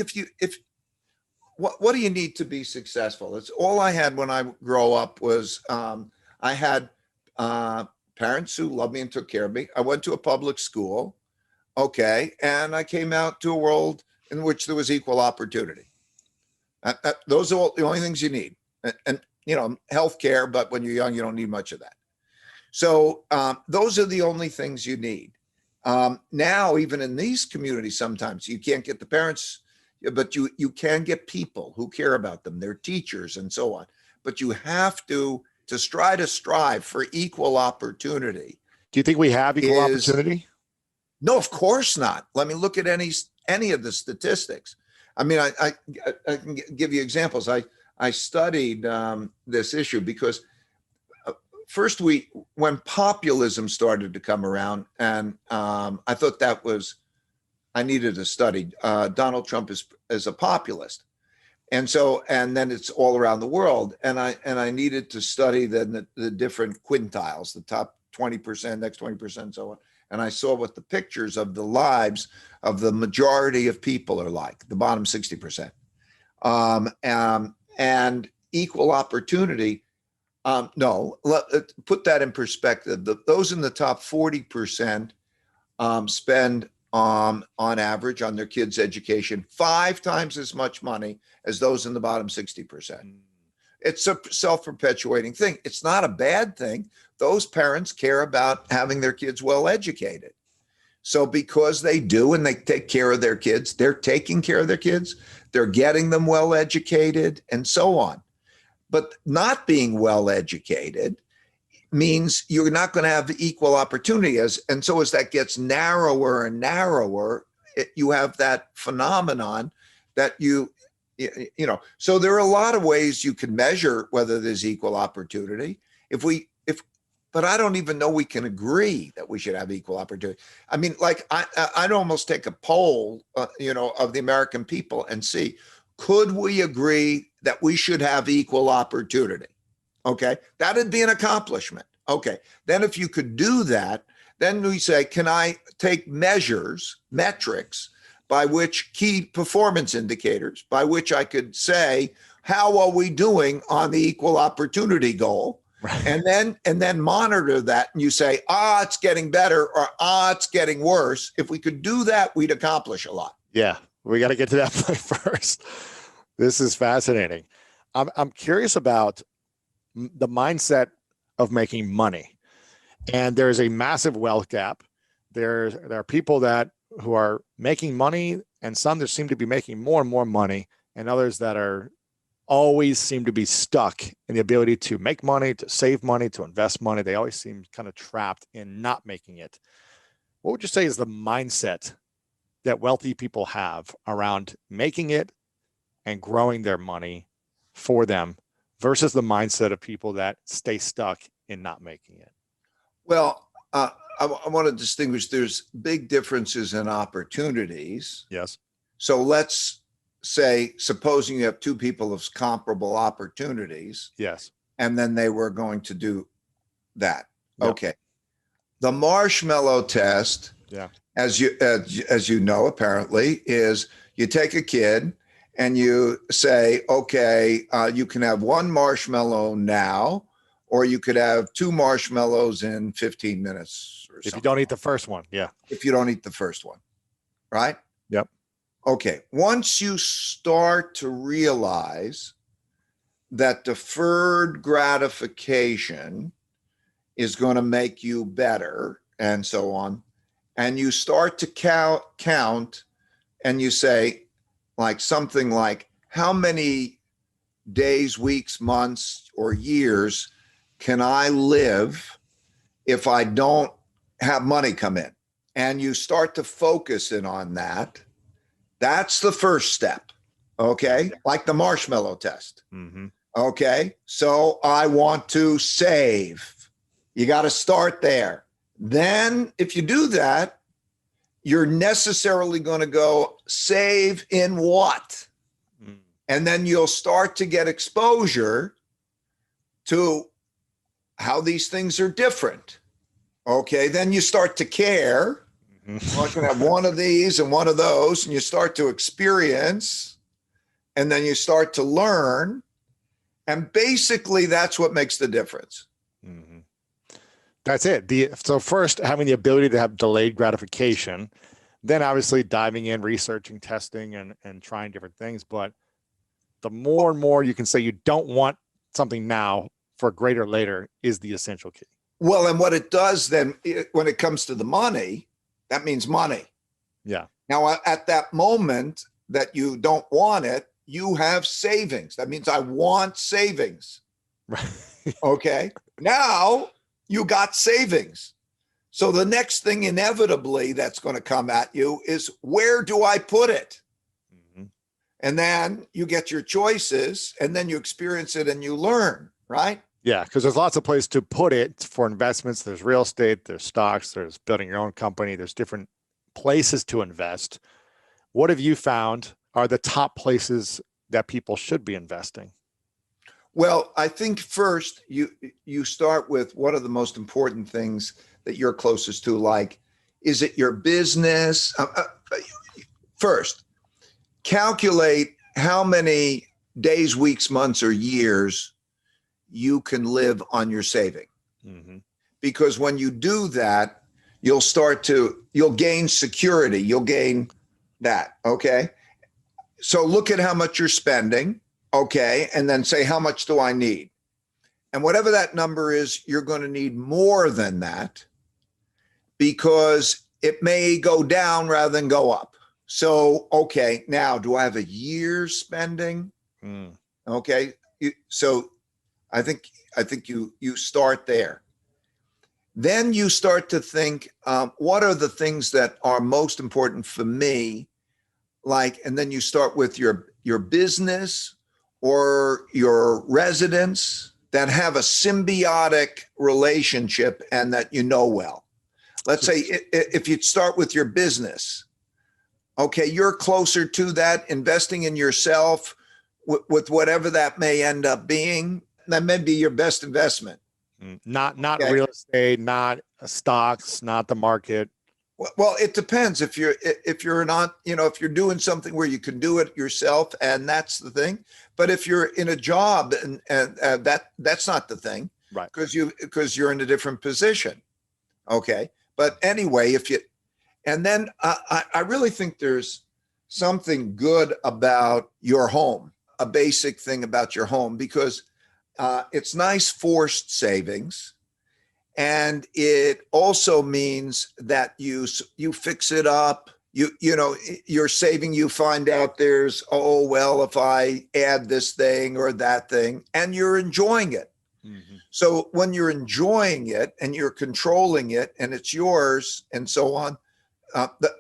what do you need to be successful? It's all I had when I grow up was I had parents who loved me and took care of me. I went to a public school, okay, and I came out to a world in which there was equal opportunity. Those are the only things you need, and healthcare. But when you're young, you don't need much of that. So those are the only things you need. Now, even in these communities, sometimes you can't get the parents, but you can get people who care about them, their teachers and so on. But you have to try to strive for equal opportunity. Do you think we have equal opportunity? No, of course not. Let me look at any of the statistics. I mean, I can give you examples. I studied this issue because first when populism started to come around, and I thought I needed to study. Donald Trump is a populist. And then it's all around the world. And I needed to study the different quintiles, the top 20%, next 20%, and so on. And I saw what the pictures of the lives of the majority of people are like, the bottom 60%. And equal opportunity, no, put that in perspective. Those in the top 40% spend on average on their kids' education 5 times as much money as those in the bottom 60%. It's a self-perpetuating thing. It's not a bad thing. Those parents care about having their kids well educated. So because they do and they take care of their kids, they're taking care of their kids, they're getting them well educated and so on. But not being well educated means you're not going to have equal opportunity. And so as that gets narrower and narrower, you have that phenomenon that so there are a lot of ways you can measure whether there's equal opportunity. But I don't even know we can agree that we should have equal opportunity. I mean, like I'd almost take a poll, of the American people and see, could we agree that we should have equal opportunity? Okay, that'd be an accomplishment. Okay, then if you could do that, then we say, can I take metrics, by which key performance indicators, by which I could say, how are we doing on the equal opportunity goal? Right. And then monitor that, and you say, it's getting better, or it's getting worse. If we could do that, we'd accomplish a lot. Yeah, we got to get to that point first. This is fascinating. I'm curious about the mindset of making money, and there's a massive wealth gap. There are people who are making money, and some that seem to be making more and more money, and others that are always seem to be stuck in the ability to make money, to save money, to invest money. They always seem kind of trapped in not making it. What would you say is the mindset that wealthy people have around making it and growing their money for them versus the mindset of people that stay stuck in not making it? Well, I want to distinguish. There's big differences in opportunities. Yes. So let's say, supposing you have two people of comparable opportunities. Yes. And then they were going to do that. Yep. Okay. The marshmallow test, as you know, apparently, is you take a kid and you say, okay, you can have one marshmallow now, or you could have 2 marshmallows in 15 minutes. Or if you don't eat the first one. Yeah. If you don't eat the first one. Right? Yep. Okay. Once you start to realize that deferred gratification is going to make you better and so on, and you start to count and you say something like, how many days, weeks, months, or years can I live if I don't have money come in? And you start to focus in on that. That's the first step. Okay. Like the marshmallow test. Mm-hmm. Okay. So I want to save. You got to start there. Then if you do that, you're necessarily going to go save in what? Mm. And then you'll start to get exposure to how these things are different. Okay. Then you start to care. Well, I can have one of these and one of those, and you start to experience, and then you start to learn. And basically, that's what makes the difference. Mm-hmm. That's it. So first, having the ability to have delayed gratification, then obviously diving in, researching, testing, and trying different things. But the more and more you can say you don't want something now for greater later is the essential key. Well, and what it does then, when it comes to the money, that means money. Yeah. Now, at that moment that you don't want it, you have savings. That means I want savings. Right. Okay. Now you got savings. So the next thing inevitably that's going to come at you is, where do I put it? Mm-hmm. And then you get your choices, and then you experience it and you learn, right? Yeah, because there's lots of places to put it for investments. There's real estate, there's stocks, there's building your own company, there's different places to invest. What have you found are the top places that people should be investing? Well, I think first you start with, what are the most important things that you're closest to? Like, is it your business? First, calculate how many days, weeks, months, or years you can live on your saving. Mm-hmm. Because when you do that, you'll gain security. You'll gain that. Okay. So look at how much you're spending. Okay. And then say, how much do I need? And whatever that number is, you're going to need more than that, because it may go down rather than go up. So, okay, now do I have a year's spending? Mm. Okay. So I think you start there. Then you start to think, what are the things that are most important for me? And then you start with your business or your residence that have a symbiotic relationship and that you know well. Let's say if you start with your business, okay, you're closer to that, investing in yourself with whatever that may end up being. That may be your best investment. Not Okay. real estate, not stocks, not the market. Well, it depends. If you're not, if you're doing something where you can do it yourself, and that's the thing. But if you're in a job and that's not the thing, Right? Because you're in a different position. Okay. But anyway, and then I really think there's something good about your home, a basic thing about your home, because it's nice forced savings. And it also means that you fix it up. You're saving, you find out there's, oh, well, if I add this thing or that thing, and you're enjoying it. Mm-hmm. So when you're enjoying it and you're controlling it and it's yours and so on,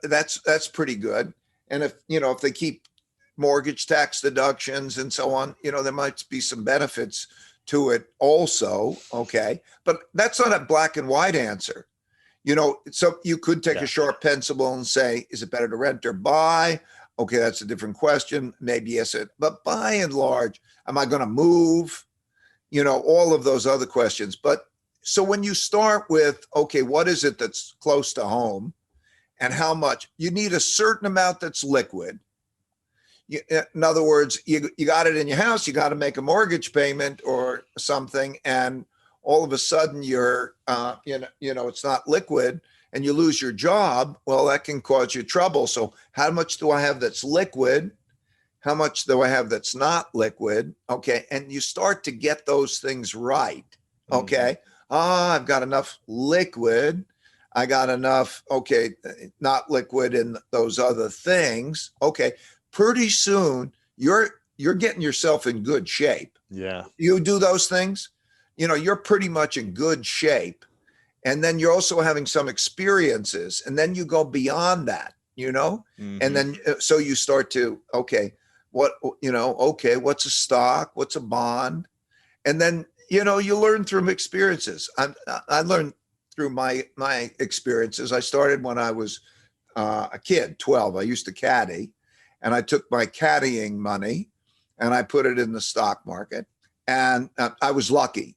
that's pretty good. And if they keep mortgage tax deductions and so on, there might be some benefits to it also. Okay. But that's not a black and white answer. So you could take a sharp pencil and say, is it better to rent or buy? Okay. That's a different question. Maybe yes. But by and large, am I going to move? All of those other questions. But so when you start with, okay, what is it that's close to home and how much? You need a certain amount that's liquid. In other words, you got it in your house, you got to make a mortgage payment or something, and all of a sudden you're, it's not liquid and you lose your job. Well, that can cause you trouble. So how much do I have that's liquid? How much do I have that's not liquid? Okay. And you start to get those things right. Okay. I've got enough liquid. I got enough, okay, not liquid in those other things. Okay. Pretty soon you're getting yourself in good shape. Yeah. You do those things, you're pretty much in good shape. And then you're also having some experiences, and then you go beyond that, and then so you start to, okay, what, okay, what's a stock? What's a bond? And then, you learn through experiences. I learned through my experiences. I started when I was a kid, 12. I used to caddy, and I took my caddying money and I put it in the stock market. And I was lucky.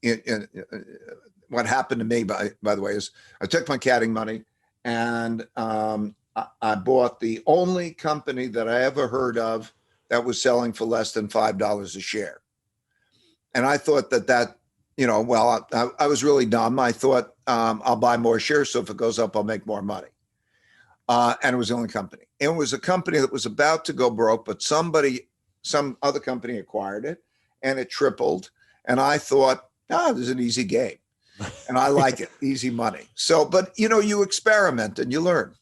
What happened to me, by the way, is I took my caddying money and I bought the only company that I ever heard of that was selling for less than $5 a share. And I thought that, well, I was really dumb. I thought I'll buy more shares, so if it goes up, I'll make more money. And it was the only company. It was a company that was about to go broke, but some other company acquired it and it tripled. And I thought, this is an easy game. And I like it, easy money. So, but you experiment and you learn.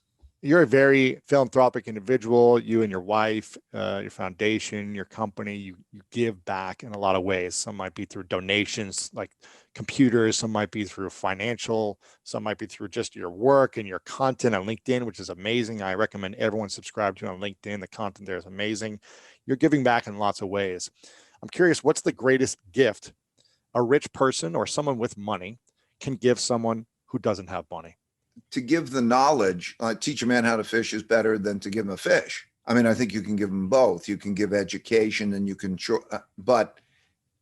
You're a very philanthropic individual. You and your wife, your foundation, your company, you give back in a lot of ways. Some might be through donations like computers, some might be through financial, some might be through just your work and your content on LinkedIn, which is amazing. I recommend everyone subscribe to you on LinkedIn. The content there is amazing. You're giving back in lots of ways. I'm curious, what's the greatest gift a rich person or someone with money can give someone who doesn't have money? To give the knowledge, teach a man how to fish is better than to give him a fish. I mean, I think you can give them both. You can give education and you can, but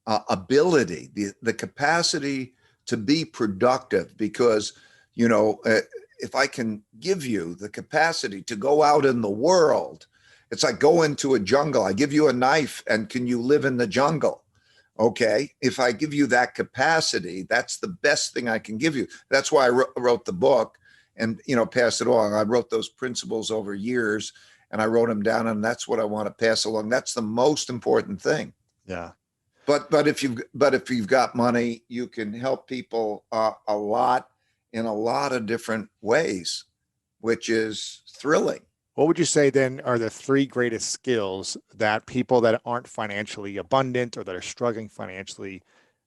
ability, the capacity to be productive, because, if I can give you the capacity to go out in the world, it's like go into a jungle. I give you a knife and can you live in the jungle? Okay. If I give you that capacity, that's the best thing I can give you. That's why I wrote the book and, pass it along. I wrote those principles over years and I wrote them down, and that's what I want to pass along. That's the most important thing. Yeah. But if you've got money, you can help people a lot in a lot of different ways, which is thrilling. What would you say then are the three greatest skills that people that aren't financially abundant or that are struggling financially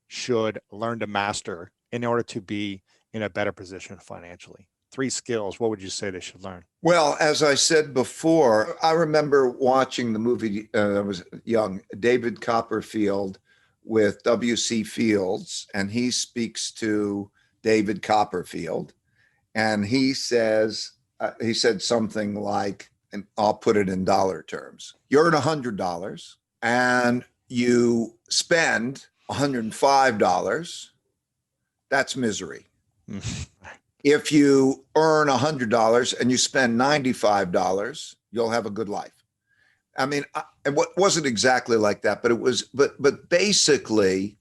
should learn to master in order to be in a better position financially? 3 skills, what would you say they should learn? Well, as I said before, I remember watching the movie, I was young, David Copperfield with W.C. Fields, and he speaks to David Copperfield, and he said something like, and I'll put it in dollar terms, you earn $100 and you spend $105, that's misery. If you earn $100 and you spend $95, you'll have a good life. I mean, it wasn't exactly like that, but it was, but basically,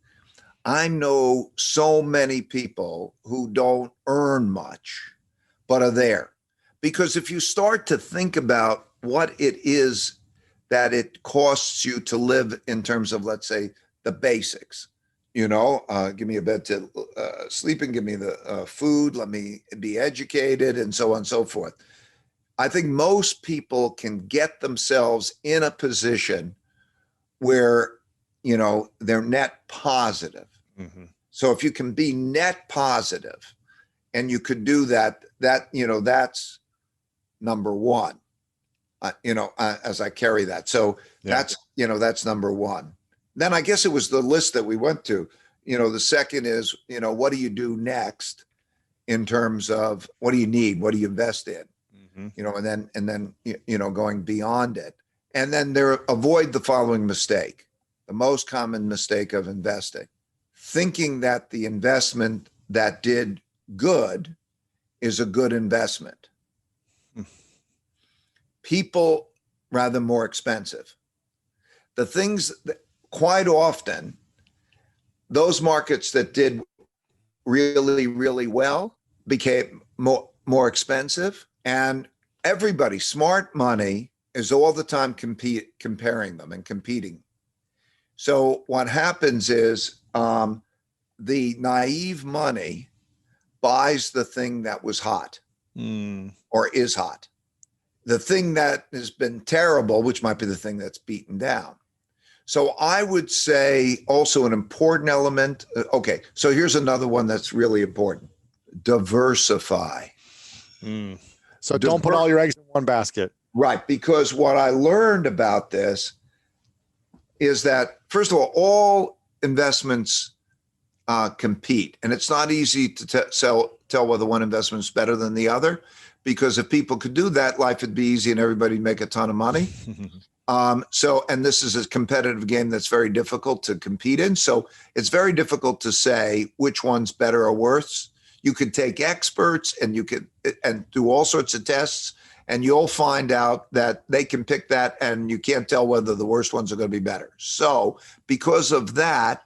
I know so many people who don't earn much, but are there. Because if you start to think about what it is that it costs you to live in terms of, let's say, the basics, give me a bed to sleep in, give me the food, let me be educated, and so on and so forth. I think most people can get themselves in a position where, they're net positive. Mm-hmm. So if you can be net positive and you could do that, that's number one, as I carry that. So yeah. That's number one. Then I guess it was the list that we went to. The second is, what do you do next in terms of what do you need? What do you invest in? Mm-hmm. And then, going beyond it. And then avoid the following mistake, the most common mistake of investing, thinking that the investment that did good is a good investment. People rather more expensive. The things that quite often, those markets that did really, really well became more expensive, and everybody, smart money is all the time comparing them and competing. So what happens is the naive money buys the thing that was hot or is hot. The thing that has been terrible, which might be the thing that's beaten down. So I would say also an important element. Okay, so here's another one that's really important. Diversify. So don't put all your eggs in one basket. Right, because what I learned about this, is that, first of all investments compete, and it's not easy to tell whether one investment is better than the other, because if people could do that, life would be easy and everybody'd make a ton of money. And this is a competitive game that's very difficult to compete in. So it's very difficult to say which one's better or worse. You could take experts and you could and do all sorts of tests, and you'll find out that they can pick that, and you can't tell whether the worst ones are going to be better. So because of that,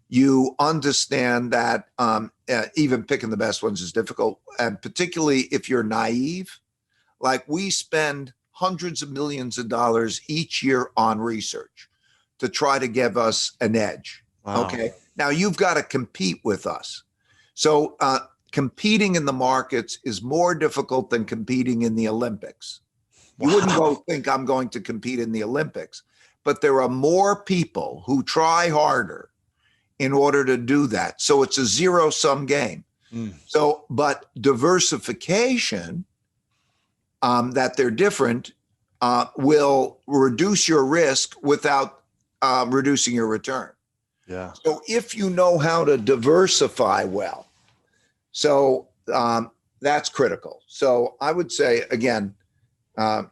you understand that even picking the best ones is difficult, and particularly if you're naive. Like, we spend hundreds of millions of dollars each year on research to try to give us an edge. Wow. Okay. Now you've got to compete with us. So competing in the markets is more difficult than competing in the Olympics. You wouldn't go think I'm going to compete in the Olympics, but there are more people who try harder in order to do that. So it's a zero-sum game. So, but diversification, that they're different, will reduce your risk without reducing your return. Yeah. So if you know how to diversify well, so that's critical. So I would say, again,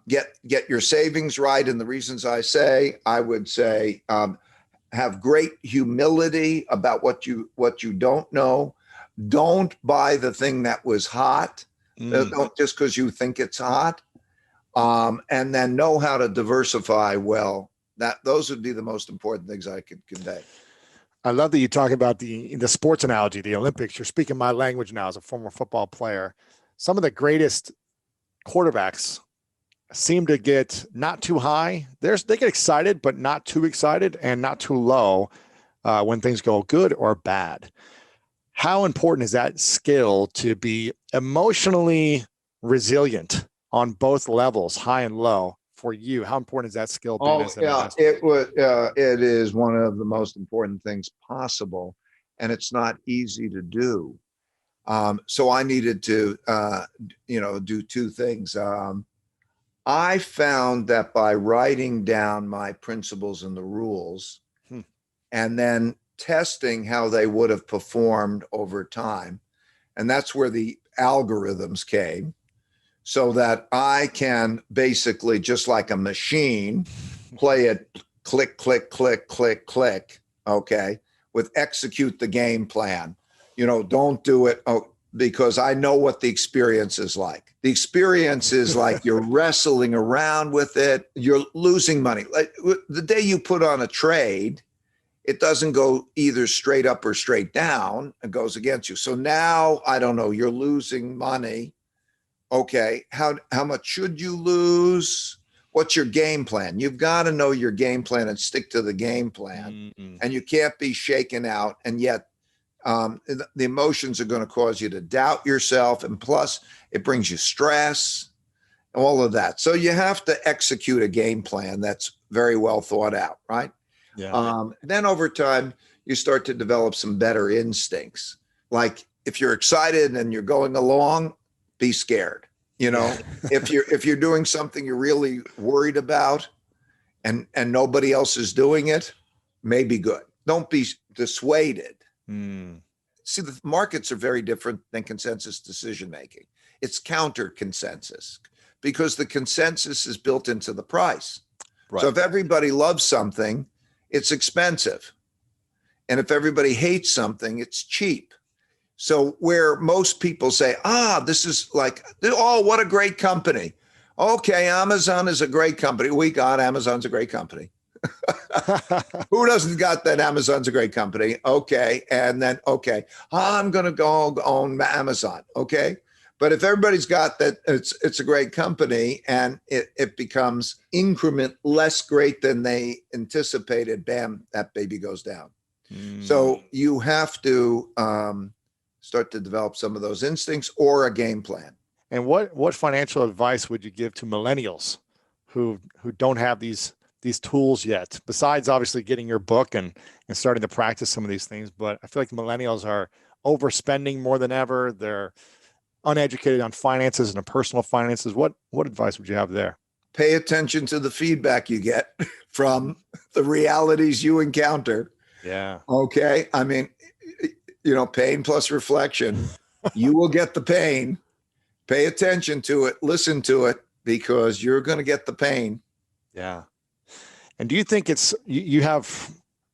get your savings right. And the reasons I would say, have great humility about what you don't know. Don't buy the thing that was hot. Don't just because you think it's hot. And then know how to diversify well. Those would be the most important things I could convey. I love that you talk about the sports analogy, the Olympics. You're speaking my language now as a former football player. Some of the greatest quarterbacks seem to get not too high. They get excited, but not too excited, and not too low when things go good or bad. How important is that skill to be emotionally resilient on both levels, high and low, for you? How important is that skill been as an investor? It is one of the most important things possible, and it's not easy to do. So I needed to, do two things. I found that by writing down my principles and the rules, and then testing how they would have performed over time, and that's where the algorithms came, so that I can basically, just like a machine, play it click, click, click, click, click, okay, with execute the game plan. Don't do it because I know what the experience is like. The experience is like you're wrestling around with it. You're losing money. Like the day you put on a trade, it doesn't go either straight up or straight down. It goes against you. So now, I don't know, you're losing money. Okay, how much should you lose? What's your game plan? You've got to know your game plan and stick to the game plan. And you can't be shaken out. And yet the emotions are going to cause you to doubt yourself. And plus, it brings you stress, all of that. So you have to execute a game plan that's very well thought out, right? Yeah. Then over time, you start to develop some better instincts. Like if you're excited and you're going along, be scared. If you're doing something you're really worried about and nobody else is doing it, may be good. Don't be dissuaded. See, the markets are very different than consensus decision making. It's counter consensus because the consensus is built into the price. Right. So if everybody loves something, it's expensive. And if everybody hates something, it's cheap. So where most people say, this is like, what a great company. Okay, Amazon is a great company. We got Amazon's a great company. Who doesn't got that Amazon's a great company? Okay. And then, I'm going to go own Amazon. Okay. But if everybody's got that, it's a great company and it becomes increment less great than they anticipated, bam, that baby goes down. So you have to start to develop some of those instincts or a game plan. And what financial advice would you give to millennials who don't have these tools yet, besides obviously getting your book and starting to practice some of these things? But I feel like millennials are overspending more than ever. They're uneducated on finances and personal finances. What advice would you have there? pay attention to the feedback you get from the realities you encounter. Yeah. Okay. I mean, pain plus reflection, you will get the pain. Pay attention to it, listen to it, because you're going to get the pain. Yeah. And do you think you have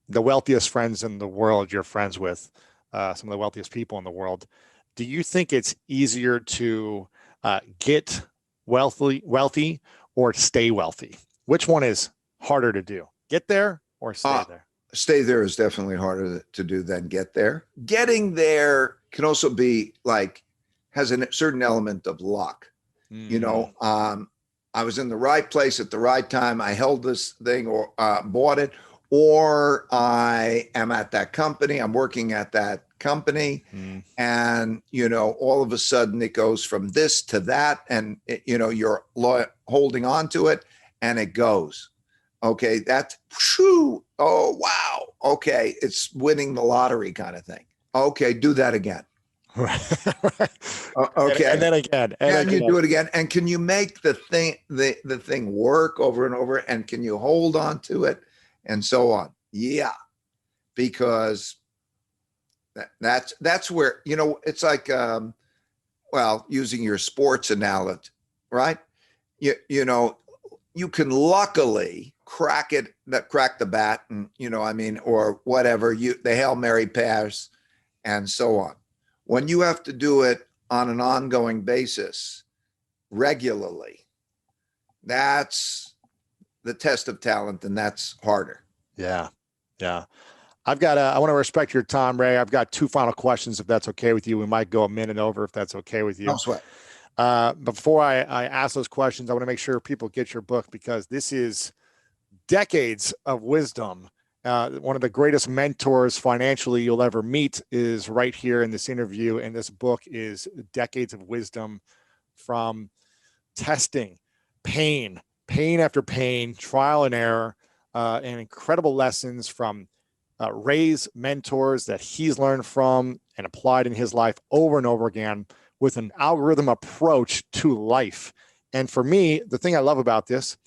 the wealthiest friends in the world you're friends with, some of the wealthiest people in the world. Do you think it's easier to get wealthy or stay wealthy? Which one is harder to do? Get there or stay there? Stay there is definitely harder to do than get there. Getting there can also be has a certain element of luck. I was in the right place at the right time. I held this thing or bought it, or I am at that company. I'm working at that company. And, all of a sudden it goes from this to that. And, you're holding on to it and it goes. Okay. That's, whew, oh, wow. Okay. It's winning the lottery kind of thing. Okay. Do that again. Okay. And then again. And you do it again. And can you make the thing work over and over? And can you hold on to it? And so on. Yeah. Because that's where, it's like, using your sports analogy, right? You can luckily crack the bat and, or whatever, the Hail Mary pass and so on. When you have to do it on an ongoing basis regularly, that's the test of talent, and that's harder. Yeah. Yeah. I want to respect your time, Ray. I've got two final questions, if that's okay with you. We might go a minute over if that's okay with you. No sweat. Before I ask those questions, I want to make sure people get your book, because this is decades of wisdom. One of the greatest mentors financially you'll ever meet is right here in this interview. And this book is decades of wisdom from testing, pain after pain, trial and error, and incredible lessons from Ray's mentors that he's learned from and applied in his life over and over again with an algorithm approach to life. And for me, the thing I love about this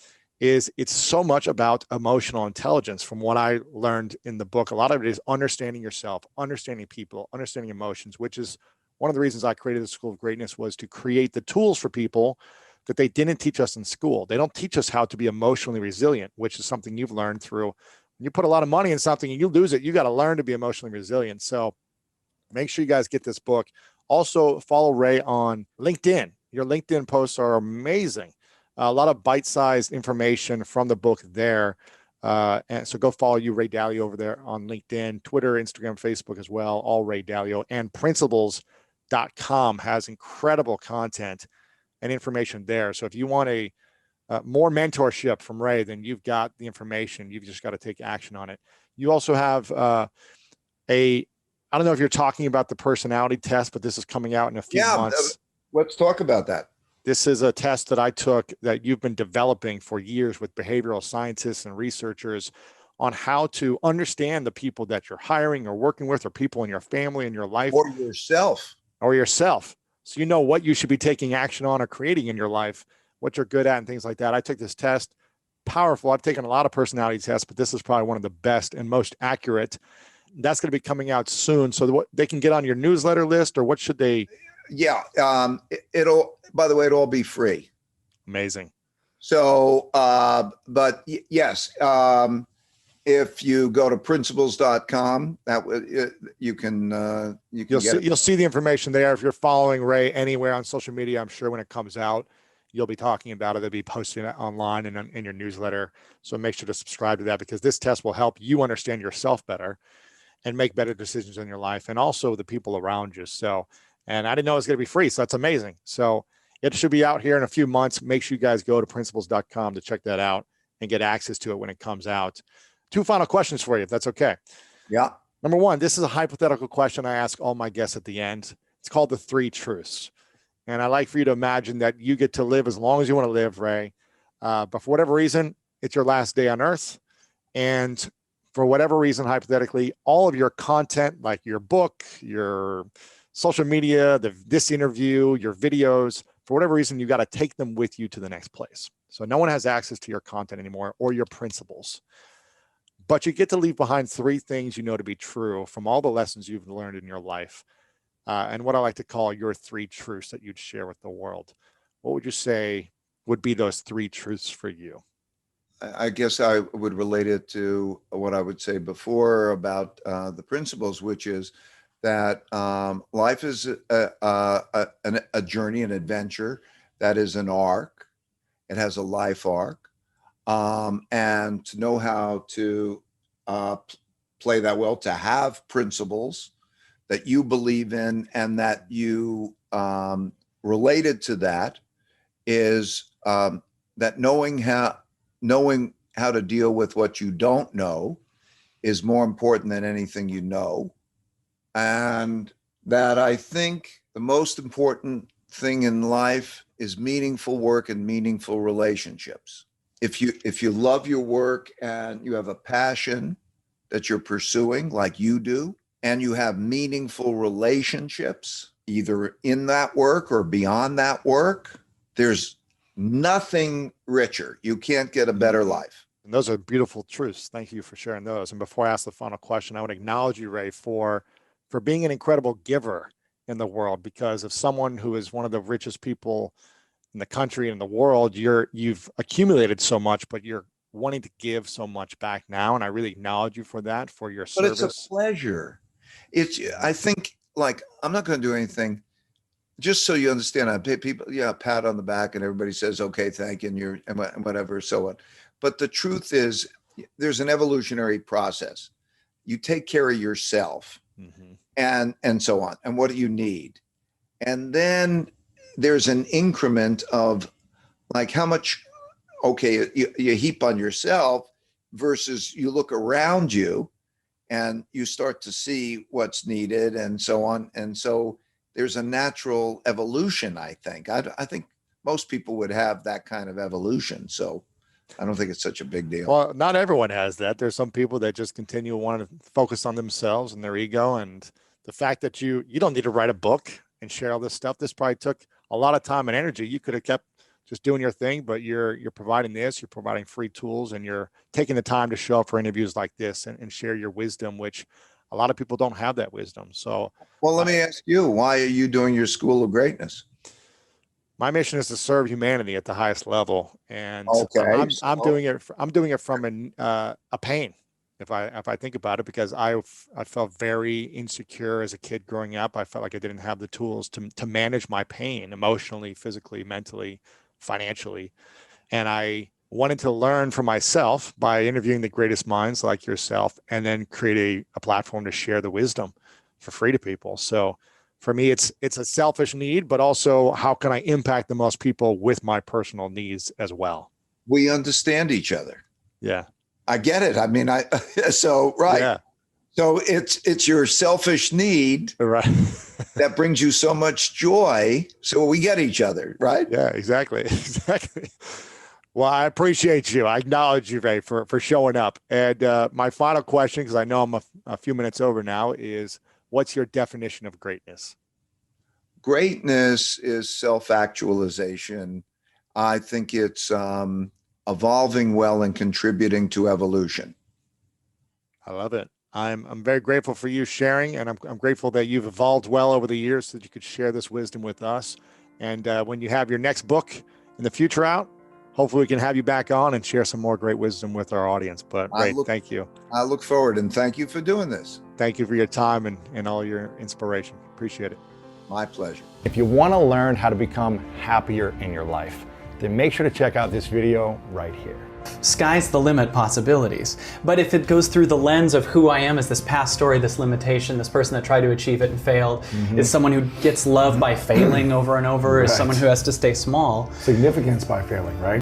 is it's so much about emotional intelligence. From what I learned in the book, a lot of it is understanding yourself, understanding people, understanding emotions, which is one of the reasons I created the School of Greatness, was to create the tools for people that they didn't teach us in school. They don't teach us how to be emotionally resilient, which is something you've learned through. When you put a lot of money in something and you lose it, you got to learn to be emotionally resilient. So make sure you guys get this book. Also follow Ray on LinkedIn. Your LinkedIn posts are amazing. A lot of bite-sized information from the book there. And so go follow you, Ray Dalio, over there on LinkedIn, Twitter, Instagram, Facebook as well, all Ray Dalio. And principles.com has incredible content and information there. So if you want a more mentorship from Ray, then you've got the information. You've just got to take action on it. You also have I don't know if you're talking about the personality test, but this is coming out in a few months. Let's talk about that. This is a test that I took that you've been developing for years with behavioral scientists and researchers on how to understand the people that you're hiring or working with, or people in your family and your life. Or yourself. So you know what you should be taking action on or creating in your life, what you're good at and things like that. I took this test. Powerful. I've taken a lot of personality tests, but this is probably one of the best and most accurate. That's going to be coming out soon. So they can get on your newsletter list, or what should they? Yeah. By the way, it'll all be free. Amazing. So, but yes, if you go to principles.com, you'll see the information there. If you're following Ray anywhere on social media, I'm sure when it comes out, you'll be talking about it. They'll be posting it online and in your newsletter. So make sure to subscribe to that, because this test will help you understand yourself better and make better decisions in your life, and also the people around you. So, and I didn't know it was going to be free. So that's amazing. So it should be out here in a few months. Make sure you guys go to principles.com to check that out and get access to it when it comes out. Two final questions for you, if that's okay. Yeah. Number one, this is a hypothetical question I ask all my guests at the end. It's called the 3 truths. And I like for you to imagine that you get to live as long as you want to live, Ray. But for whatever reason, it's your last day on earth. And for whatever reason, hypothetically, all of your content, like your book, your social media, this interview, your videos, for whatever reason, you got to take them with you to the next place. So no one has access to your content anymore or your principles. But you get to leave behind 3 things you know to be true from all the lessons you've learned in your life. And what I like to call your 3 truths that you'd share with the world. What would you say would be those 3 truths for you? I guess I would relate it to what I would say before about the principles, which is that life is a journey, an adventure that is an arc. It has a life arc. And to know how to play that well, to have principles that you believe in and that you related to that is that knowing how to deal with what you don't know is more important than anything you know. And that I think the most important thing in life is meaningful work and meaningful relationships. If you love your work and you have a passion that you're pursuing like you do, and you have meaningful relationships, either in that work or beyond that work, there's nothing richer. You can't get a better life. And those are beautiful truths. Thank you for sharing those. And before I ask the final question, I would acknowledge you, Ray, for being an incredible giver in the world, because of someone who is one of the richest people in the country and in the world, you've accumulated so much, but you're wanting to give so much back now. And I really acknowledge you for that, for your service. But it's a pleasure. I think, like, I'm not going to do anything, just so you understand. I pay people, pat on the back, and everybody says, okay, thank you, and whatever, so on. But the truth is, there's an evolutionary process. You take care of yourself, and so on. And what do you need? And then there's an increment of, like, how much, okay, you heap on yourself versus you look around you and you start to see what's needed and so on. And so there's a natural evolution, I think. I think most people would have that kind of evolution. So I don't think it's such a big deal. Well, not everyone has that. There's some people that just continue wanting to focus on themselves and their ego. And the fact that you don't need to write a book and share all this stuff. This probably took a lot of time and energy. You could have kept just doing your thing, but you're providing this, you're providing free tools, and you're taking the time to show up for interviews like this and share your wisdom, which a lot of people don't have that wisdom. So, well, let me ask you, why are you doing your School of Greatness? My mission is to serve humanity at the highest level, and okay, I'm doing it from a pain. If I think about it, because I felt very insecure as a kid growing up. I felt like I didn't have the tools to manage my pain emotionally, physically, mentally, financially. And I wanted to learn for myself by interviewing the greatest minds like yourself, and then create a platform to share the wisdom for free to people. So for me, it's a selfish need, but also how can I impact the most people with my personal needs as well? We understand each other. Yeah. I get it. I mean, so, right. Yeah. So it's your selfish need, right, that brings you so much joy. So we get each other, right? Yeah, exactly. Exactly. Well, I appreciate you. I acknowledge you, Ray, for showing up. And my final question, because I know I'm a few minutes over now, is what's your definition of greatness? Greatness is self-actualization. I think it's evolving well and contributing to evolution. I love it. I'm very grateful for you sharing, and I'm grateful that you've evolved well over the years so that you could share this wisdom with us. And when you have your next book in the future out, hopefully we can have you back on and share some more great wisdom with our audience. But Ray, thank you. I look forward, and thank you for doing this. Thank you for your time and all your inspiration. Appreciate it. My pleasure. If you want to learn how to become happier in your life, then make sure to check out this video right here. Sky's the limit possibilities. But if it goes through the lens of who I am as this past story, this limitation, this person that tried to achieve it and failed, is someone who gets love by failing over and over, is someone who has to stay small. Significance by failing, right?